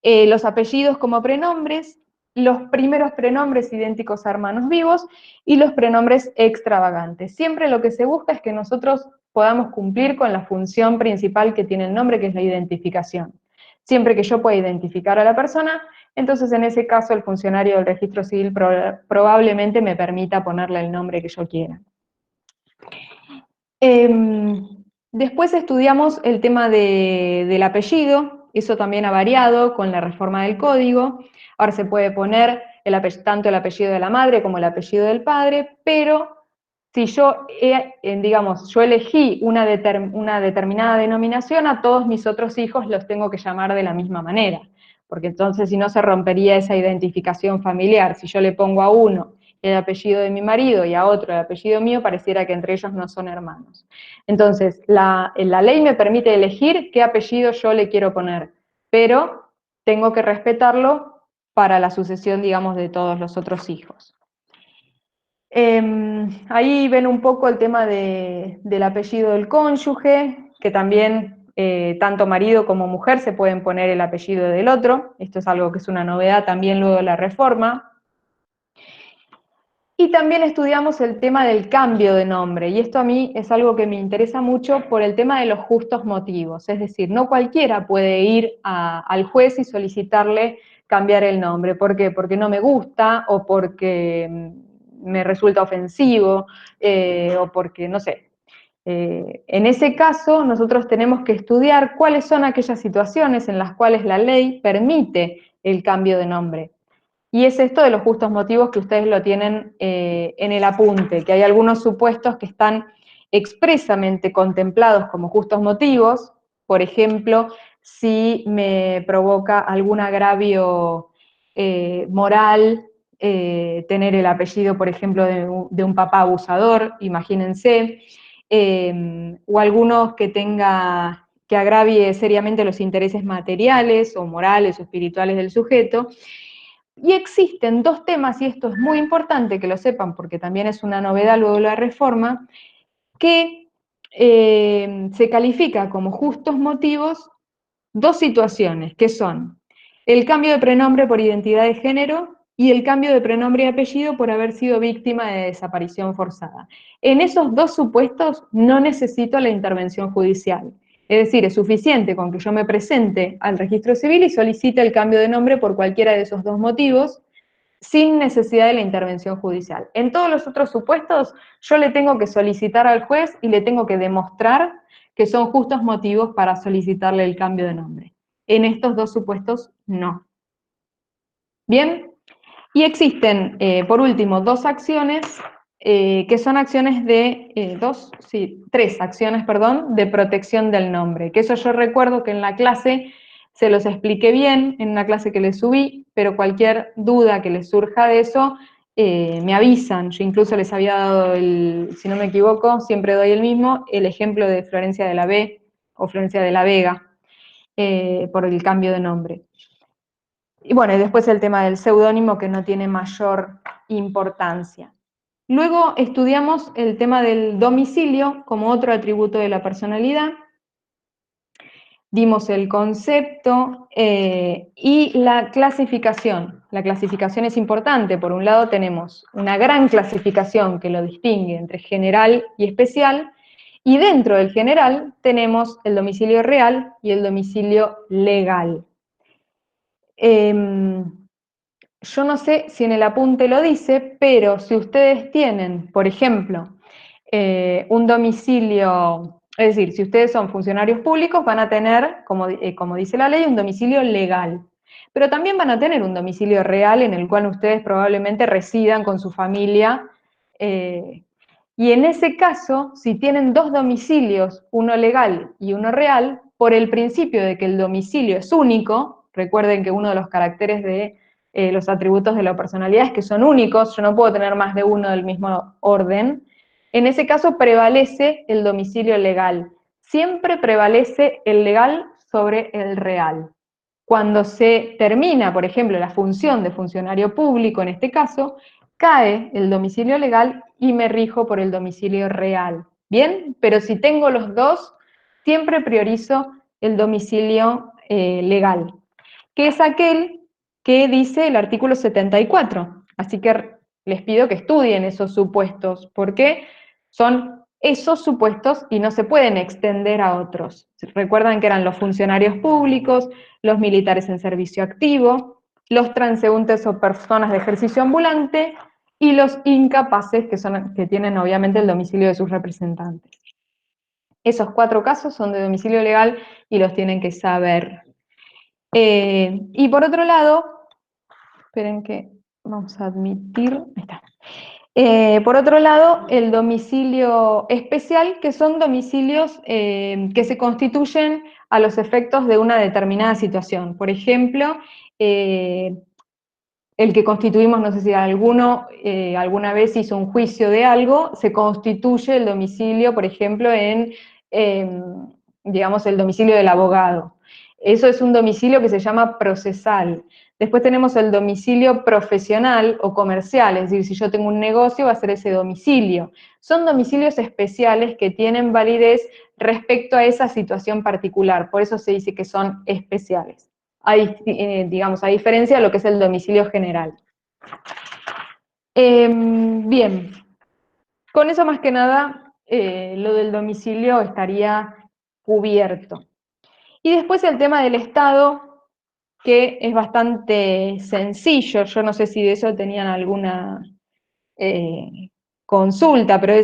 Los apellidos como prenombres, los primeros prenombres idénticos a hermanos vivos y los prenombres extravagantes. Siempre lo que se busca es que nosotros podamos cumplir con la función principal que tiene el nombre, que es la identificación. Siempre que yo pueda identificar a la persona, entonces en ese caso el funcionario del registro civil probablemente me permita ponerle el nombre que yo quiera. Después estudiamos el tema del apellido. Eso también ha variado con la reforma del código. Ahora se puede poner tanto el apellido de la madre como el apellido del padre, pero si yo, digamos, yo elegí una determinada denominación, a todos mis otros hijos los tengo que llamar de la misma manera, porque entonces si no se rompería esa identificación familiar. Si yo le pongo a uno el apellido de mi marido y a otro el apellido mío, pareciera que entre ellos no son hermanos. Entonces, la ley me permite elegir qué apellido yo le quiero poner, pero tengo que respetarlo para la sucesión, digamos, de todos los otros hijos. Ahí ven un poco el tema del apellido del cónyuge, que también tanto marido como mujer se pueden poner el apellido del otro. Esto es algo que es una novedad también luego de la reforma. Y también estudiamos el tema del cambio de nombre, y esto a mí es algo que me interesa mucho por el tema de los justos motivos, es decir, no cualquiera puede ir al juez y solicitarle cambiar el nombre. ¿Por qué? Porque no me gusta, o porque me resulta ofensivo, o porque, no sé. En ese caso, nosotros tenemos que estudiar cuáles son aquellas situaciones en las cuales la ley permite el cambio de nombre. Y es esto de los justos motivos que ustedes lo tienen en el apunte, que hay algunos supuestos que están expresamente contemplados como justos motivos. Por ejemplo, si me provoca algún agravio moral, tener el apellido, por ejemplo, de un papá abusador, imagínense, o algunos que agravie seriamente los intereses materiales o morales o espirituales del sujeto. Y existen dos temas, y esto es muy importante que lo sepan porque también es una novedad luego de la reforma, que se califica como justos motivos dos situaciones, que son el cambio de prenombre por identidad de género y el cambio de prenombre y apellido por haber sido víctima de desaparición forzada. En esos dos supuestos no necesito la intervención judicial. Es decir, es suficiente con que yo me presente al registro civil y solicite el cambio de nombre por cualquiera de esos dos motivos, sin necesidad de la intervención judicial. En todos los otros supuestos, yo le tengo que solicitar al juez y le tengo que demostrar que son justos motivos para solicitarle el cambio de nombre. En estos dos supuestos, no. Bien, y existen, por último, dos acciones que son acciones de, tres acciones, perdón, de protección del nombre, que eso yo recuerdo que en la clase se los expliqué bien, en una clase que les subí, pero cualquier duda que les surja de eso, me avisan. Yo incluso les había dado, si no me equivoco, siempre doy el mismo, el ejemplo de Florencia de la B o Florencia de la Vega, por el cambio de nombre. Y bueno, y después el tema del seudónimo, que no tiene mayor importancia. Luego estudiamos el tema del domicilio como otro atributo de la personalidad. Dimos el concepto y la clasificación. La clasificación es importante. Por un lado tenemos una gran clasificación que lo distingue entre general y especial, y dentro del general tenemos el domicilio real y el domicilio legal. Yo no sé si en el apunte lo dice, pero si ustedes tienen, por ejemplo, un domicilio, es decir, si ustedes son funcionarios públicos, van a tener, como dice la ley, un domicilio legal. Pero también van a tener un domicilio real en el cual ustedes probablemente residan con su familia. Y en ese caso, si tienen dos domicilios, uno legal y uno real, por el principio de que el domicilio es único, recuerden que uno de los caracteres de los atributos de la personalidad es que son únicos, yo no puedo tener más de uno del mismo orden, en ese caso prevalece el domicilio legal. Siempre prevalece el legal sobre el real. Cuando se termina, por ejemplo, la función de funcionario público, en este caso, cae el domicilio legal y me rijo por el domicilio real. ¿Bien? Pero si tengo los dos, siempre priorizo el domicilio legal, que es aquel que dice el artículo 74. Así que les pido que estudien esos supuestos, porque son esos supuestos y no se pueden extender a otros. Recuerdan que eran los funcionarios públicos, los militares en servicio activo, los transeúntes o personas de ejercicio ambulante y los incapaces, que tienen obviamente el domicilio de sus representantes. Esos 4 casos son de domicilio legal y los tienen que saber. Y por otro lado, esperen que vamos a admitir, ahí está. Por otro lado, el domicilio especial, que son domicilios que se constituyen a los efectos de una determinada situación. Por ejemplo, el que constituimos, no sé si alguno alguna vez hizo un juicio de algo, se constituye el domicilio, por ejemplo, en, digamos, el domicilio del abogado. Eso es un domicilio que se llama procesal. Después tenemos el domicilio profesional o comercial, es decir, si yo tengo un negocio va a ser ese domicilio. Son domicilios especiales que tienen validez respecto a esa situación particular, por eso se dice que son especiales. Digamos, a diferencia de lo que es el domicilio general. Bien, con eso más que nada, lo del domicilio estaría cubierto. Y después el tema del Estado, que es bastante sencillo, yo no sé si de eso tenían alguna consulta, pero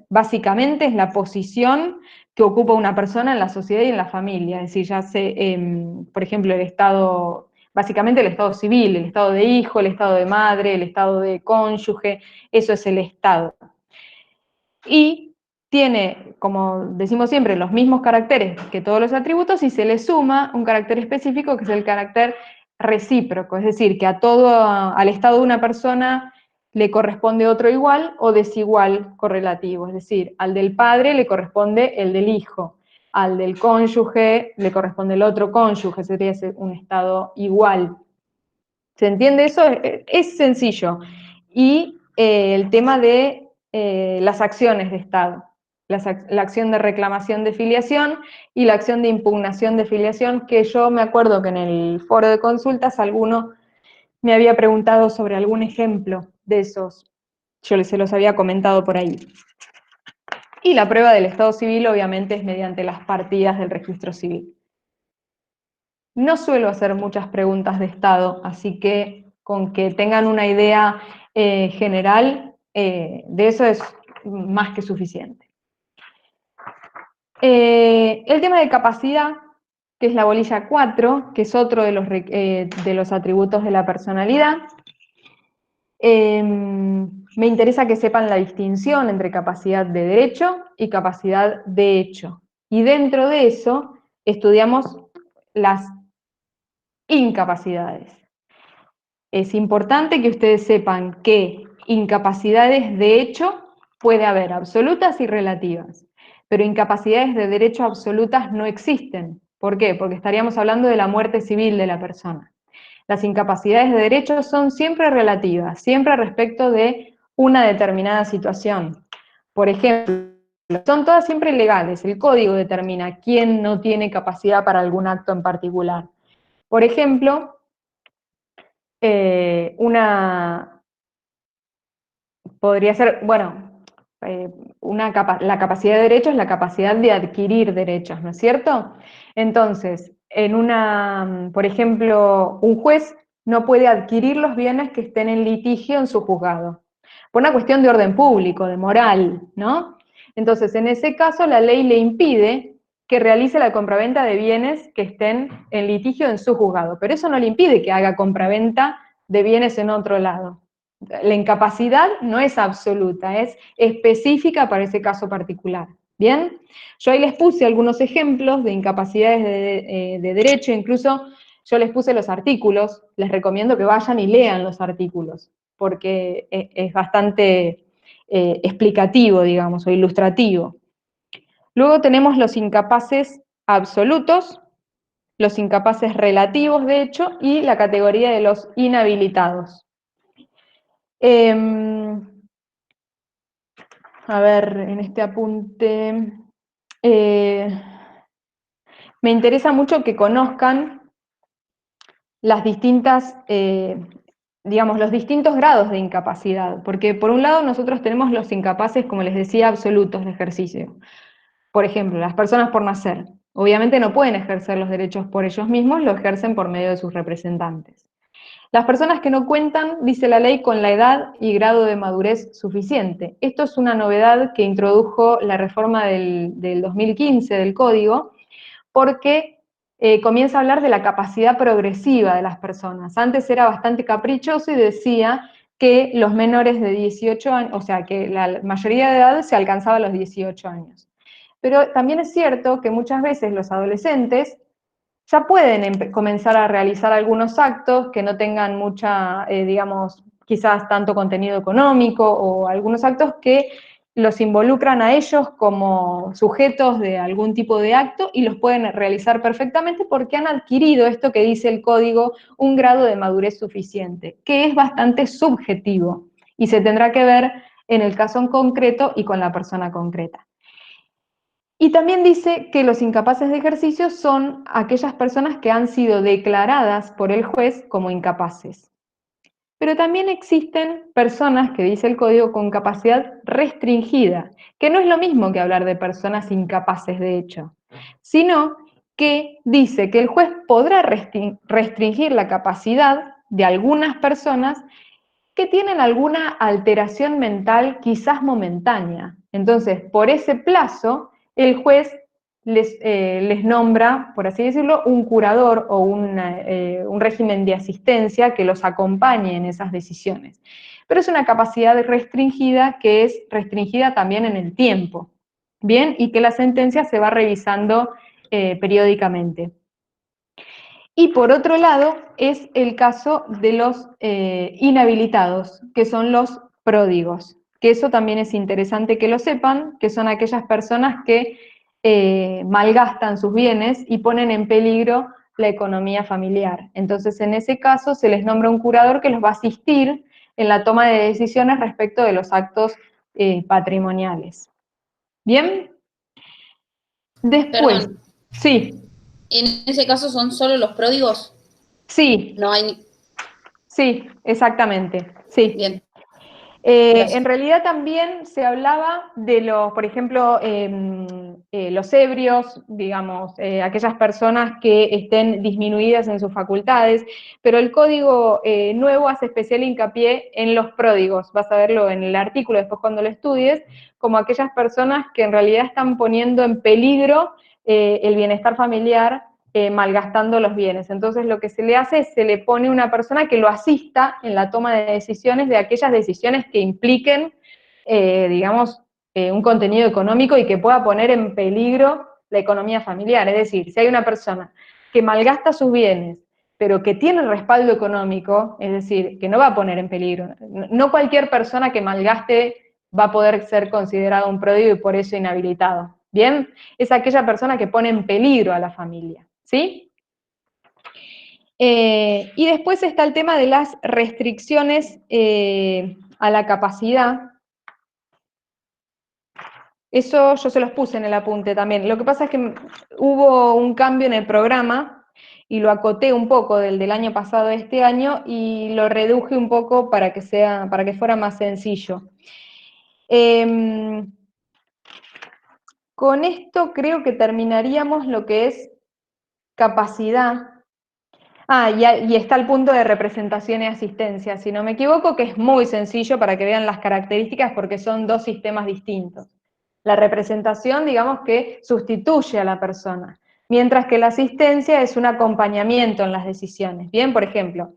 básicamente es la posición que ocupa una persona en la sociedad y en la familia. Es decir, ya sé, por ejemplo, el Estado, básicamente el Estado civil, el Estado de hijo, el Estado de madre, el Estado de cónyuge, eso es el Estado. Y tiene, como decimos siempre, los mismos caracteres que todos los atributos y se le suma un carácter específico que es el carácter recíproco, es decir, que a al estado de una persona le corresponde otro igual o desigual correlativo, es decir, al del padre le corresponde el del hijo, al del cónyuge le corresponde el otro cónyuge, sería un estado igual. ¿Se entiende eso? Es sencillo. Y el tema de las acciones de Estado, la acción de reclamación de filiación y la acción de impugnación de filiación, que yo me acuerdo que en el foro de consultas alguno me había preguntado sobre algún ejemplo de esos. Yo se los había comentado por ahí. Y la prueba del Estado civil obviamente es mediante las partidas del registro civil. No suelo hacer muchas preguntas de Estado, así que con que tengan una idea general de eso es más que suficiente. El tema de capacidad, que es la bolilla 4, que es otro de los atributos de la personalidad. Me interesa que sepan la distinción entre capacidad de derecho y capacidad de hecho. Y dentro de eso estudiamos las incapacidades. Es importante que ustedes sepan que incapacidades de hecho puede haber absolutas y relativas, pero incapacidades de derecho absolutas no existen. ¿Por qué? Porque estaríamos hablando de la muerte civil de la persona. Las incapacidades de derecho son siempre relativas, siempre respecto de una determinada situación. Por ejemplo, son todas siempre legales. El código determina quién no tiene capacidad para algún acto en particular. Por ejemplo, podría ser, bueno, la capacidad de derecho es la capacidad de adquirir derechos, ¿no es cierto? Entonces, por ejemplo, un juez no puede adquirir los bienes que estén en litigio en su juzgado, por una cuestión de orden público, de moral, ¿no? Entonces, en ese caso, la ley le impide que realice la compraventa de bienes que estén en litigio en su juzgado, pero eso no le impide que haga compraventa de bienes en otro lado. La incapacidad no es absoluta, es específica para ese caso particular. ¿Bien? Yo ahí les puse algunos ejemplos de incapacidades de derecho, incluso yo les puse los artículos, les recomiendo que vayan y lean los artículos, porque es bastante explicativo, digamos, o ilustrativo. Luego tenemos los incapaces absolutos, los incapaces relativos, de hecho, y la categoría de los inhabilitados. A ver, en este apunte, me interesa mucho que conozcan las distintas, digamos, los distintos grados de incapacidad, porque por un lado nosotros tenemos los incapaces, como les decía, absolutos de ejercicio. Por ejemplo, las personas por nacer. Obviamente no pueden ejercer los derechos por ellos mismos, lo ejercen por medio de sus representantes. Las personas que no cuentan, dice la ley, con la edad y grado de madurez suficiente. Esto es una novedad que introdujo la reforma del 2015 del Código, porque comienza a hablar de la capacidad progresiva de las personas. Antes era bastante caprichoso y decía que los menores de 18 años, o sea, que la mayoría de edad se alcanzaba a los 18 años. Pero también es cierto que muchas veces los adolescentes ya pueden comenzar a realizar algunos actos que no tengan mucha, digamos, quizás tanto contenido económico o algunos actos que los involucran a ellos como sujetos de algún tipo de acto y los pueden realizar perfectamente porque han adquirido esto que dice el código, un grado de madurez suficiente, que es bastante subjetivo y se tendrá que ver en el caso en concreto y con la persona concreta. Y también dice que los incapaces de ejercicio son aquellas personas que han sido declaradas por el juez como incapaces. Pero también existen personas, que dice el código, con capacidad restringida, que no es lo mismo que hablar de personas incapaces de hecho, sino que dice que el juez podrá restringir la capacidad de algunas personas que tienen alguna alteración mental quizás momentánea. Entonces, por ese plazo, el juez les nombra, por así decirlo, un curador o un régimen de asistencia que los acompañe en esas decisiones. Pero es una capacidad restringida que es restringida también en el tiempo, ¿bien? Y que la sentencia se va revisando periódicamente. Y por otro lado, es el caso de los inhabilitados, que son los pródigos, que eso también es interesante que lo sepan, que son aquellas personas que malgastan sus bienes y ponen en peligro la economía familiar. Entonces, en ese caso, se les nombra un curador que los va a asistir en la toma de decisiones respecto de los actos patrimoniales. ¿Bien? Después, Perdón, sí, en ese caso son solo los pródigos. sí, No hay. sí, exactamente, sí. Bien, En gracias. realidad también se hablaba de los, por ejemplo, los ebrios, digamos, aquellas personas que estén disminuidas en sus facultades, pero el código nuevo hace especial hincapié en los pródigos, vas a verlo en el artículo después cuando lo estudies, como aquellas personas que en realidad están poniendo en peligro el bienestar familiar malgastando los bienes. Entonces lo que se le hace es se le pone una persona que lo asista en la toma de decisiones de aquellas decisiones que impliquen, digamos, un contenido económico y que pueda poner en peligro la economía familiar. Es decir, si hay una persona que malgasta sus bienes, pero que tiene respaldo económico, es decir, que no va a poner en peligro. No cualquier persona que malgaste va a poder ser considerado un pródigo y por eso inhabilitado. ¿Bien? Es aquella persona que pone en peligro a la familia. ¿Sí? Y después está el tema de las restricciones a la capacidad. Eso yo se los puse en el apunte también. Lo que pasa es que hubo un cambio en el programa y lo acoté un poco del año pasado a este año y lo reduje un poco para para que fuera más sencillo. Con esto creo que terminaríamos lo que es capacidad. Y está el punto de representación y asistencia, si no me equivoco, que es muy sencillo para que vean las características porque son dos sistemas distintos. La representación, digamos que sustituye a la persona, mientras que la asistencia es un acompañamiento en las decisiones. Bien, por ejemplo,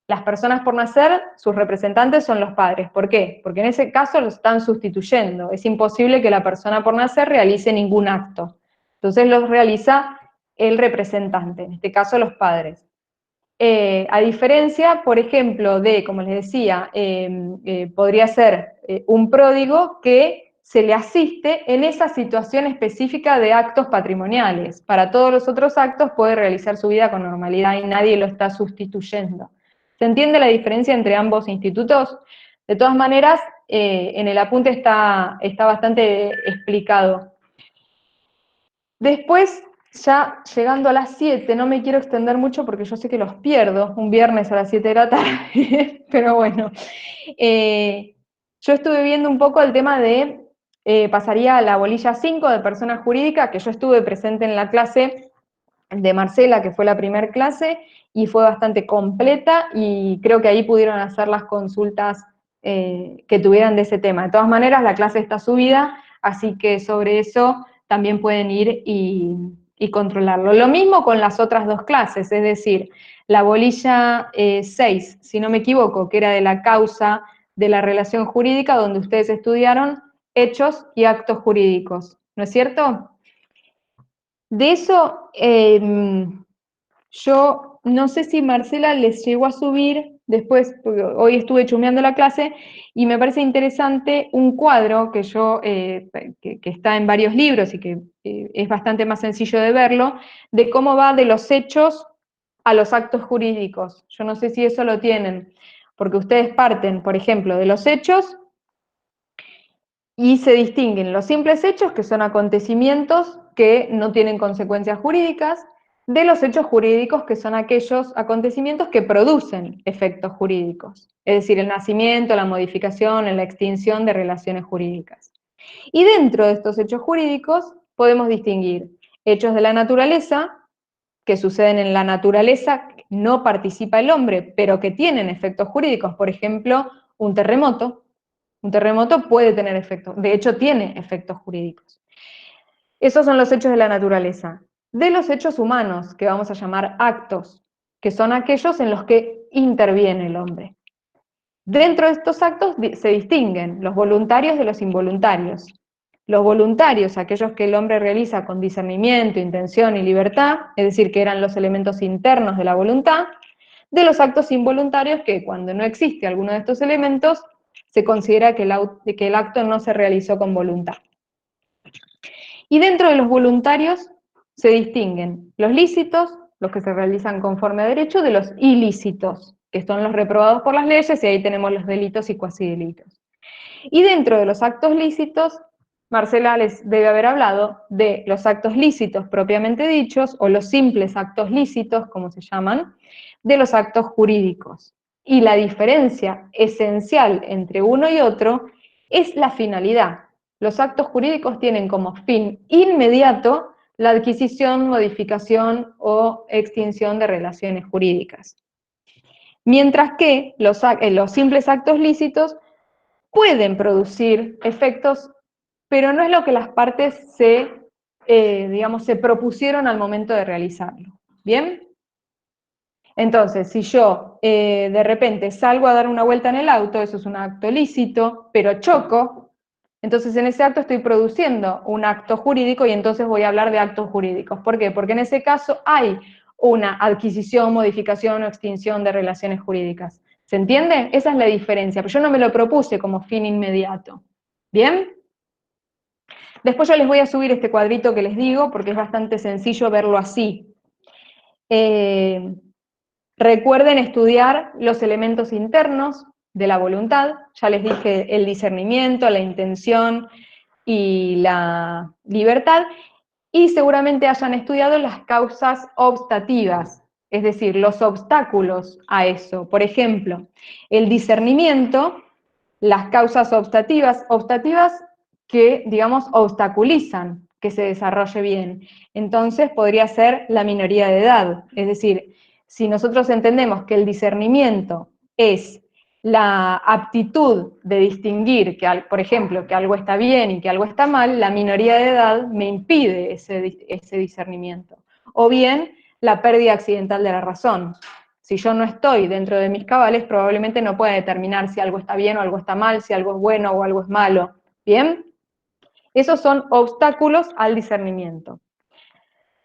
las personas por nacer, sus representantes son los padres. ¿Por qué? Porque en ese caso los están sustituyendo. Es imposible que la persona por nacer realice ningún acto. Entonces los realiza el representante, en este caso los padres. A diferencia, por ejemplo, de, como les decía, podría ser un pródigo que se le asiste en esa situación específica de actos patrimoniales. Para todos los otros actos puede realizar su vida con normalidad y nadie lo está sustituyendo. ¿Se entiende la diferencia entre ambos institutos? De todas maneras, en el apunte está bastante explicado. Después, ya llegando a las 7, no me quiero extender mucho porque yo sé que los pierdo un viernes a las 7 de la tarde, pero bueno. Yo estuve viendo un poco el tema de, pasaría a la bolilla 5 de persona jurídica, que yo estuve presente en la clase de Marcela, que fue la primera clase, y fue bastante completa, y creo que ahí pudieron hacer las consultas que tuvieran de ese tema. De todas maneras, la clase está subida, así que sobre eso también pueden ir y controlarlo. Lo mismo con las otras dos clases, es decir, la bolilla 6, si no me equivoco, que era de la causa de la relación jurídica, donde ustedes estudiaron hechos y actos jurídicos, ¿no es cierto? De eso, yo no sé si Marcela les llegó a subir después, porque hoy estuve chumeando la clase, y me parece interesante un cuadro que que está en varios libros y que es bastante más sencillo de verlo, de cómo va de los hechos a los actos jurídicos. Yo no sé si eso lo tienen, porque ustedes parten, por ejemplo, de los hechos y se distinguen los simples hechos, que son acontecimientos que no tienen consecuencias jurídicas, de los hechos jurídicos, que son aquellos acontecimientos que producen efectos jurídicos, es decir, el nacimiento, la modificación, la extinción de relaciones jurídicas. Y dentro de estos hechos jurídicos podemos distinguir hechos de la naturaleza, que suceden en la naturaleza, no participa el hombre, pero que tienen efectos jurídicos, por ejemplo, un terremoto. Un terremoto puede tener efectos, de hecho tiene efectos jurídicos. Esos son los hechos de la naturaleza. De los hechos humanos, que vamos a llamar actos, que son aquellos en los que interviene el hombre. Dentro de estos actos se distinguen los voluntarios de los involuntarios. los voluntarios, aquellos que el hombre realiza con discernimiento, intención y libertad, es decir, que eran los elementos internos de la voluntad, de los actos involuntarios que cuando no existe alguno de estos elementos, se considera que el acto no se realizó con voluntad. Y dentro de los voluntarios se distinguen los lícitos, los que se realizan conforme a derecho, de los ilícitos, que son los reprobados por las leyes, y ahí tenemos los delitos y cuasidelitos. Y dentro de los actos lícitos, Marcela les debe haber hablado de los actos lícitos propiamente dichos, o los simples actos lícitos, como se llaman, de los actos jurídicos. Y la diferencia esencial entre uno y otro es la finalidad. Los actos jurídicos tienen como fin inmediato la adquisición, modificación o extinción de relaciones jurídicas. Mientras que los simples actos lícitos pueden producir efectos, pero no es lo que las partes se propusieron al momento de realizarlo. ¿Bien? Entonces, si yo de repente salgo a dar una vuelta en el auto, eso es un acto lícito, pero choco, entonces en ese acto estoy produciendo un acto jurídico y entonces voy a hablar de actos jurídicos. ¿Por qué? Porque en ese caso hay una adquisición, modificación o extinción de relaciones jurídicas. ¿Se entiende? Esa es la diferencia, pero yo no me lo propuse como fin inmediato. ¿Bien? Después yo les voy a subir este cuadrito que les digo, porque es bastante sencillo verlo así. Recuerden estudiar los elementos internos de la voluntad, ya les dije el discernimiento, la intención y la libertad, y seguramente hayan estudiado las causas obstativas, es decir, los obstáculos a eso. Por ejemplo, el discernimiento, las causas obstativas que, digamos, obstaculizan que se desarrolle bien. Entonces podría ser la minoría de edad, es decir, si nosotros entendemos que el discernimiento es la aptitud de distinguir, por ejemplo, que algo está bien y que algo está mal, la minoría de edad me impide ese discernimiento. O bien, la pérdida accidental de la razón. Si yo no estoy dentro de mis cabales, probablemente no pueda determinar si algo está bien o algo está mal, si algo es bueno o algo es malo. ¿Bien? Esos son obstáculos al discernimiento.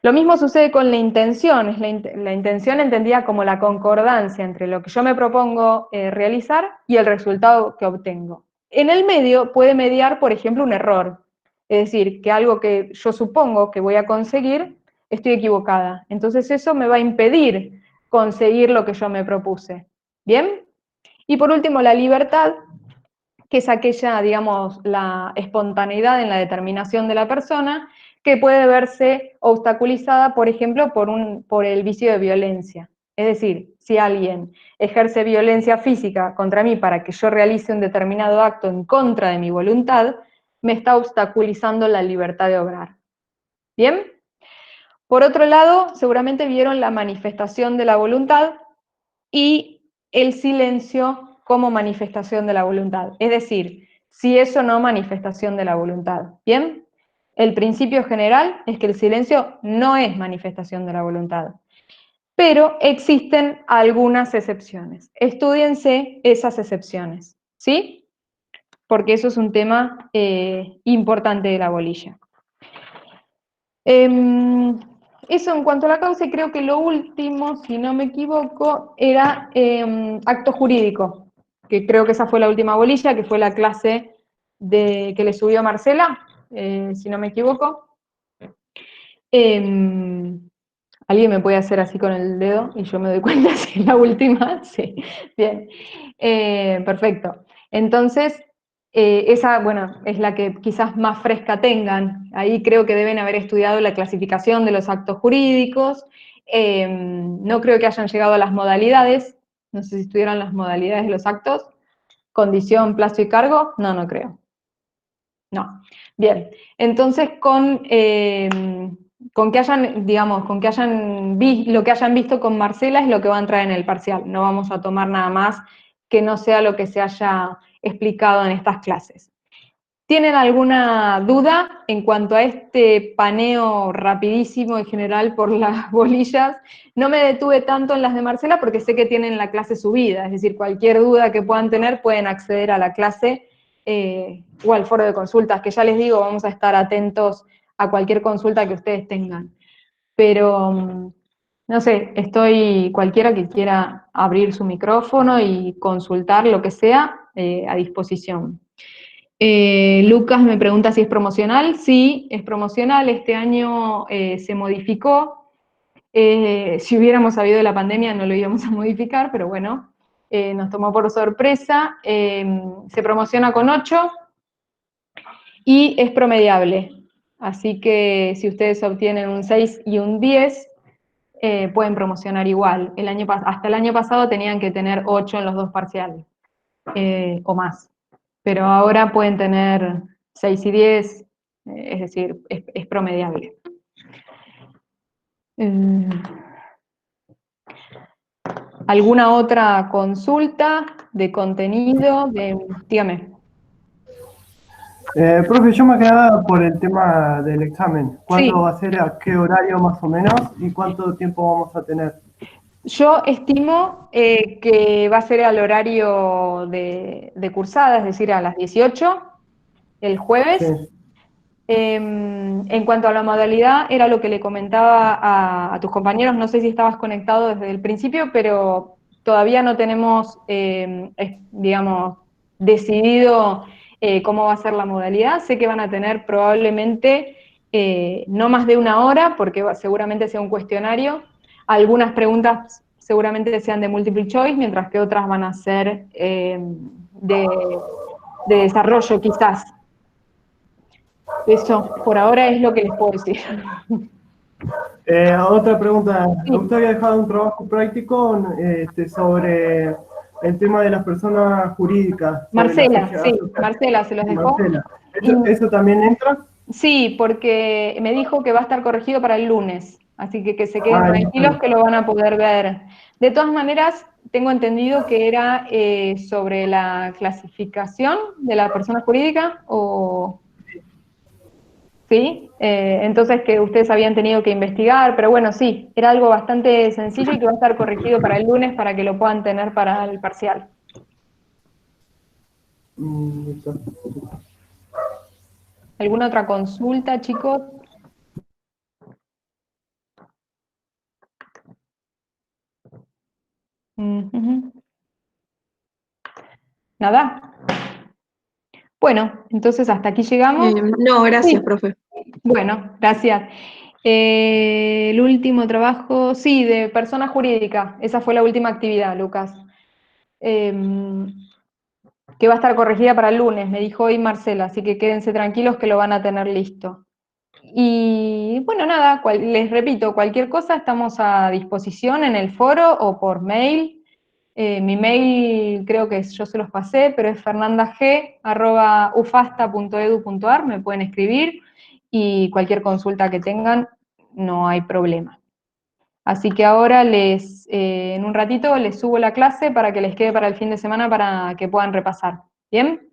Lo mismo sucede con la intención, es la intención entendida como la concordancia entre lo que yo me propongo realizar y el resultado que obtengo. En el medio puede mediar, por ejemplo, un error, es decir, que algo que yo supongo que voy a conseguir, estoy equivocada. Entonces eso me va a impedir conseguir lo que yo me propuse. ¿Bien? Y por último, la libertad, que es aquella, digamos, la espontaneidad en la determinación de la persona, que puede verse obstaculizada, por ejemplo, por el vicio de violencia. Es decir, si alguien ejerce violencia física contra mí para que yo realice un determinado acto en contra de mi voluntad, me está obstaculizando la libertad de obrar. ¿Bien? Por otro lado, seguramente vieron la manifestación de la voluntad y el silencio como manifestación de la voluntad. Es decir, si es o no manifestación de la voluntad. ¿Bien? El principio general es que el silencio no es manifestación de la voluntad. Pero existen algunas excepciones. Estúdiense esas excepciones, ¿sí? Porque eso es un tema importante de la bolilla. Eso en cuanto a la causa, y creo que lo último, si no me equivoco, era acto jurídico, que creo que esa fue la última bolilla, que fue la clase que le subió Marcela, si no me equivoco. ¿Alguien me puede hacer así con el dedo y yo me doy cuenta si es la última? Sí, bien. Perfecto. Entonces, esa, bueno, es la que quizás más fresca tengan. Ahí creo que deben haber estudiado la clasificación de los actos jurídicos. No creo que hayan llegado a las modalidades. No sé si estudiaron las modalidades de los actos. Condición, plazo y cargo. No, no creo. No. Bien. Entonces, con que hayan, digamos, con que hayan lo que hayan visto con Marcela es lo que va a entrar en el parcial. No vamos a tomar nada más que no sea lo que se haya explicado en estas clases. ¿Tienen alguna duda en cuanto a este paneo rapidísimo y general por las bolillas? No me detuve tanto en las de Marcela porque sé que tienen la clase subida, es decir, cualquier duda que puedan tener pueden acceder a la clase o al foro de consultas, que ya les digo, vamos a estar atentos a cualquier consulta que ustedes tengan. Pero, no sé, cualquiera que quiera abrir su micrófono y consultar lo que sea, a disposición. Lucas me pregunta si es promocional. Sí, es promocional. Este año se modificó. Si hubiéramos sabido de la pandemia no lo íbamos a modificar, pero bueno, nos tomó por sorpresa. Se promociona con 8 y es promediable. Así que si ustedes obtienen un 6 y un 10, pueden promocionar igual. Hasta el año pasado tenían que tener 8 en los 2 parciales, o más. Pero ahora pueden tener 6 y 10, es decir, es promediable. ¿Alguna otra consulta de contenido? Dígame. Profe, yo más que nada por el tema del examen. ¿Cuándo Sí. va a ser, a qué horario más o menos y cuánto tiempo vamos a tener? Yo estimo que va a ser al horario de cursada, es decir, a las 18, el jueves. Sí. En cuanto a la modalidad, era lo que le comentaba a tus compañeros, no sé si estabas conectado desde el principio, pero todavía no tenemos, digamos, decidido cómo va a ser la modalidad. Sé que van a tener probablemente no más de 1 hora, porque seguramente sea un cuestionario. Algunas preguntas seguramente sean de multiple choice, mientras que otras van a ser de desarrollo, quizás. Eso, por ahora es lo que les puedo decir. Otra pregunta. Sí. Usted había dejado un trabajo práctico sobre el tema de las personas jurídicas. Marcela, sí, Marcela se los dejó. Marcela. ¿Eso también entra? Sí, porque me dijo que va a estar corregido para el lunes, así que se queden Listo. tranquilos que lo van a poder ver. De todas maneras, tengo entendido que era sobre la clasificación de la persona jurídica, o... ¿Sí? Entonces que ustedes habían tenido que investigar, pero bueno, sí, era algo bastante sencillo y que va a estar corregido para el lunes para que lo puedan tener para el parcial. Listo. ¿Alguna otra consulta, chicos? ¿Nada? Bueno, entonces hasta aquí llegamos. No, gracias, Sí. profe. Bueno, gracias. El último trabajo, sí, de persona jurídica. Esa fue la última actividad, Lucas. Que va a estar corregida para el lunes, me dijo hoy Marcela, así que quédense tranquilos que lo van a tener listo. Y bueno, nada, les repito, cualquier cosa estamos a disposición en el foro o por mail. Mi mail creo que yo se los pasé, pero es fernandag@ufasta.edu.ar, me pueden escribir y cualquier consulta que tengan, no hay problema. Así que ahora en un ratito les subo la clase para que les quede para el fin de semana para que puedan repasar. ¿Bien?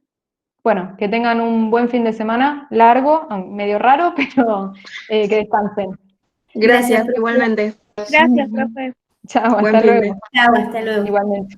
Bueno, que tengan un buen fin de semana, largo, medio raro, pero que descansen. Gracias, igualmente. Gracias, profe. Chao, Buen hasta fin de. luego. Chao, hasta luego. Igualmente.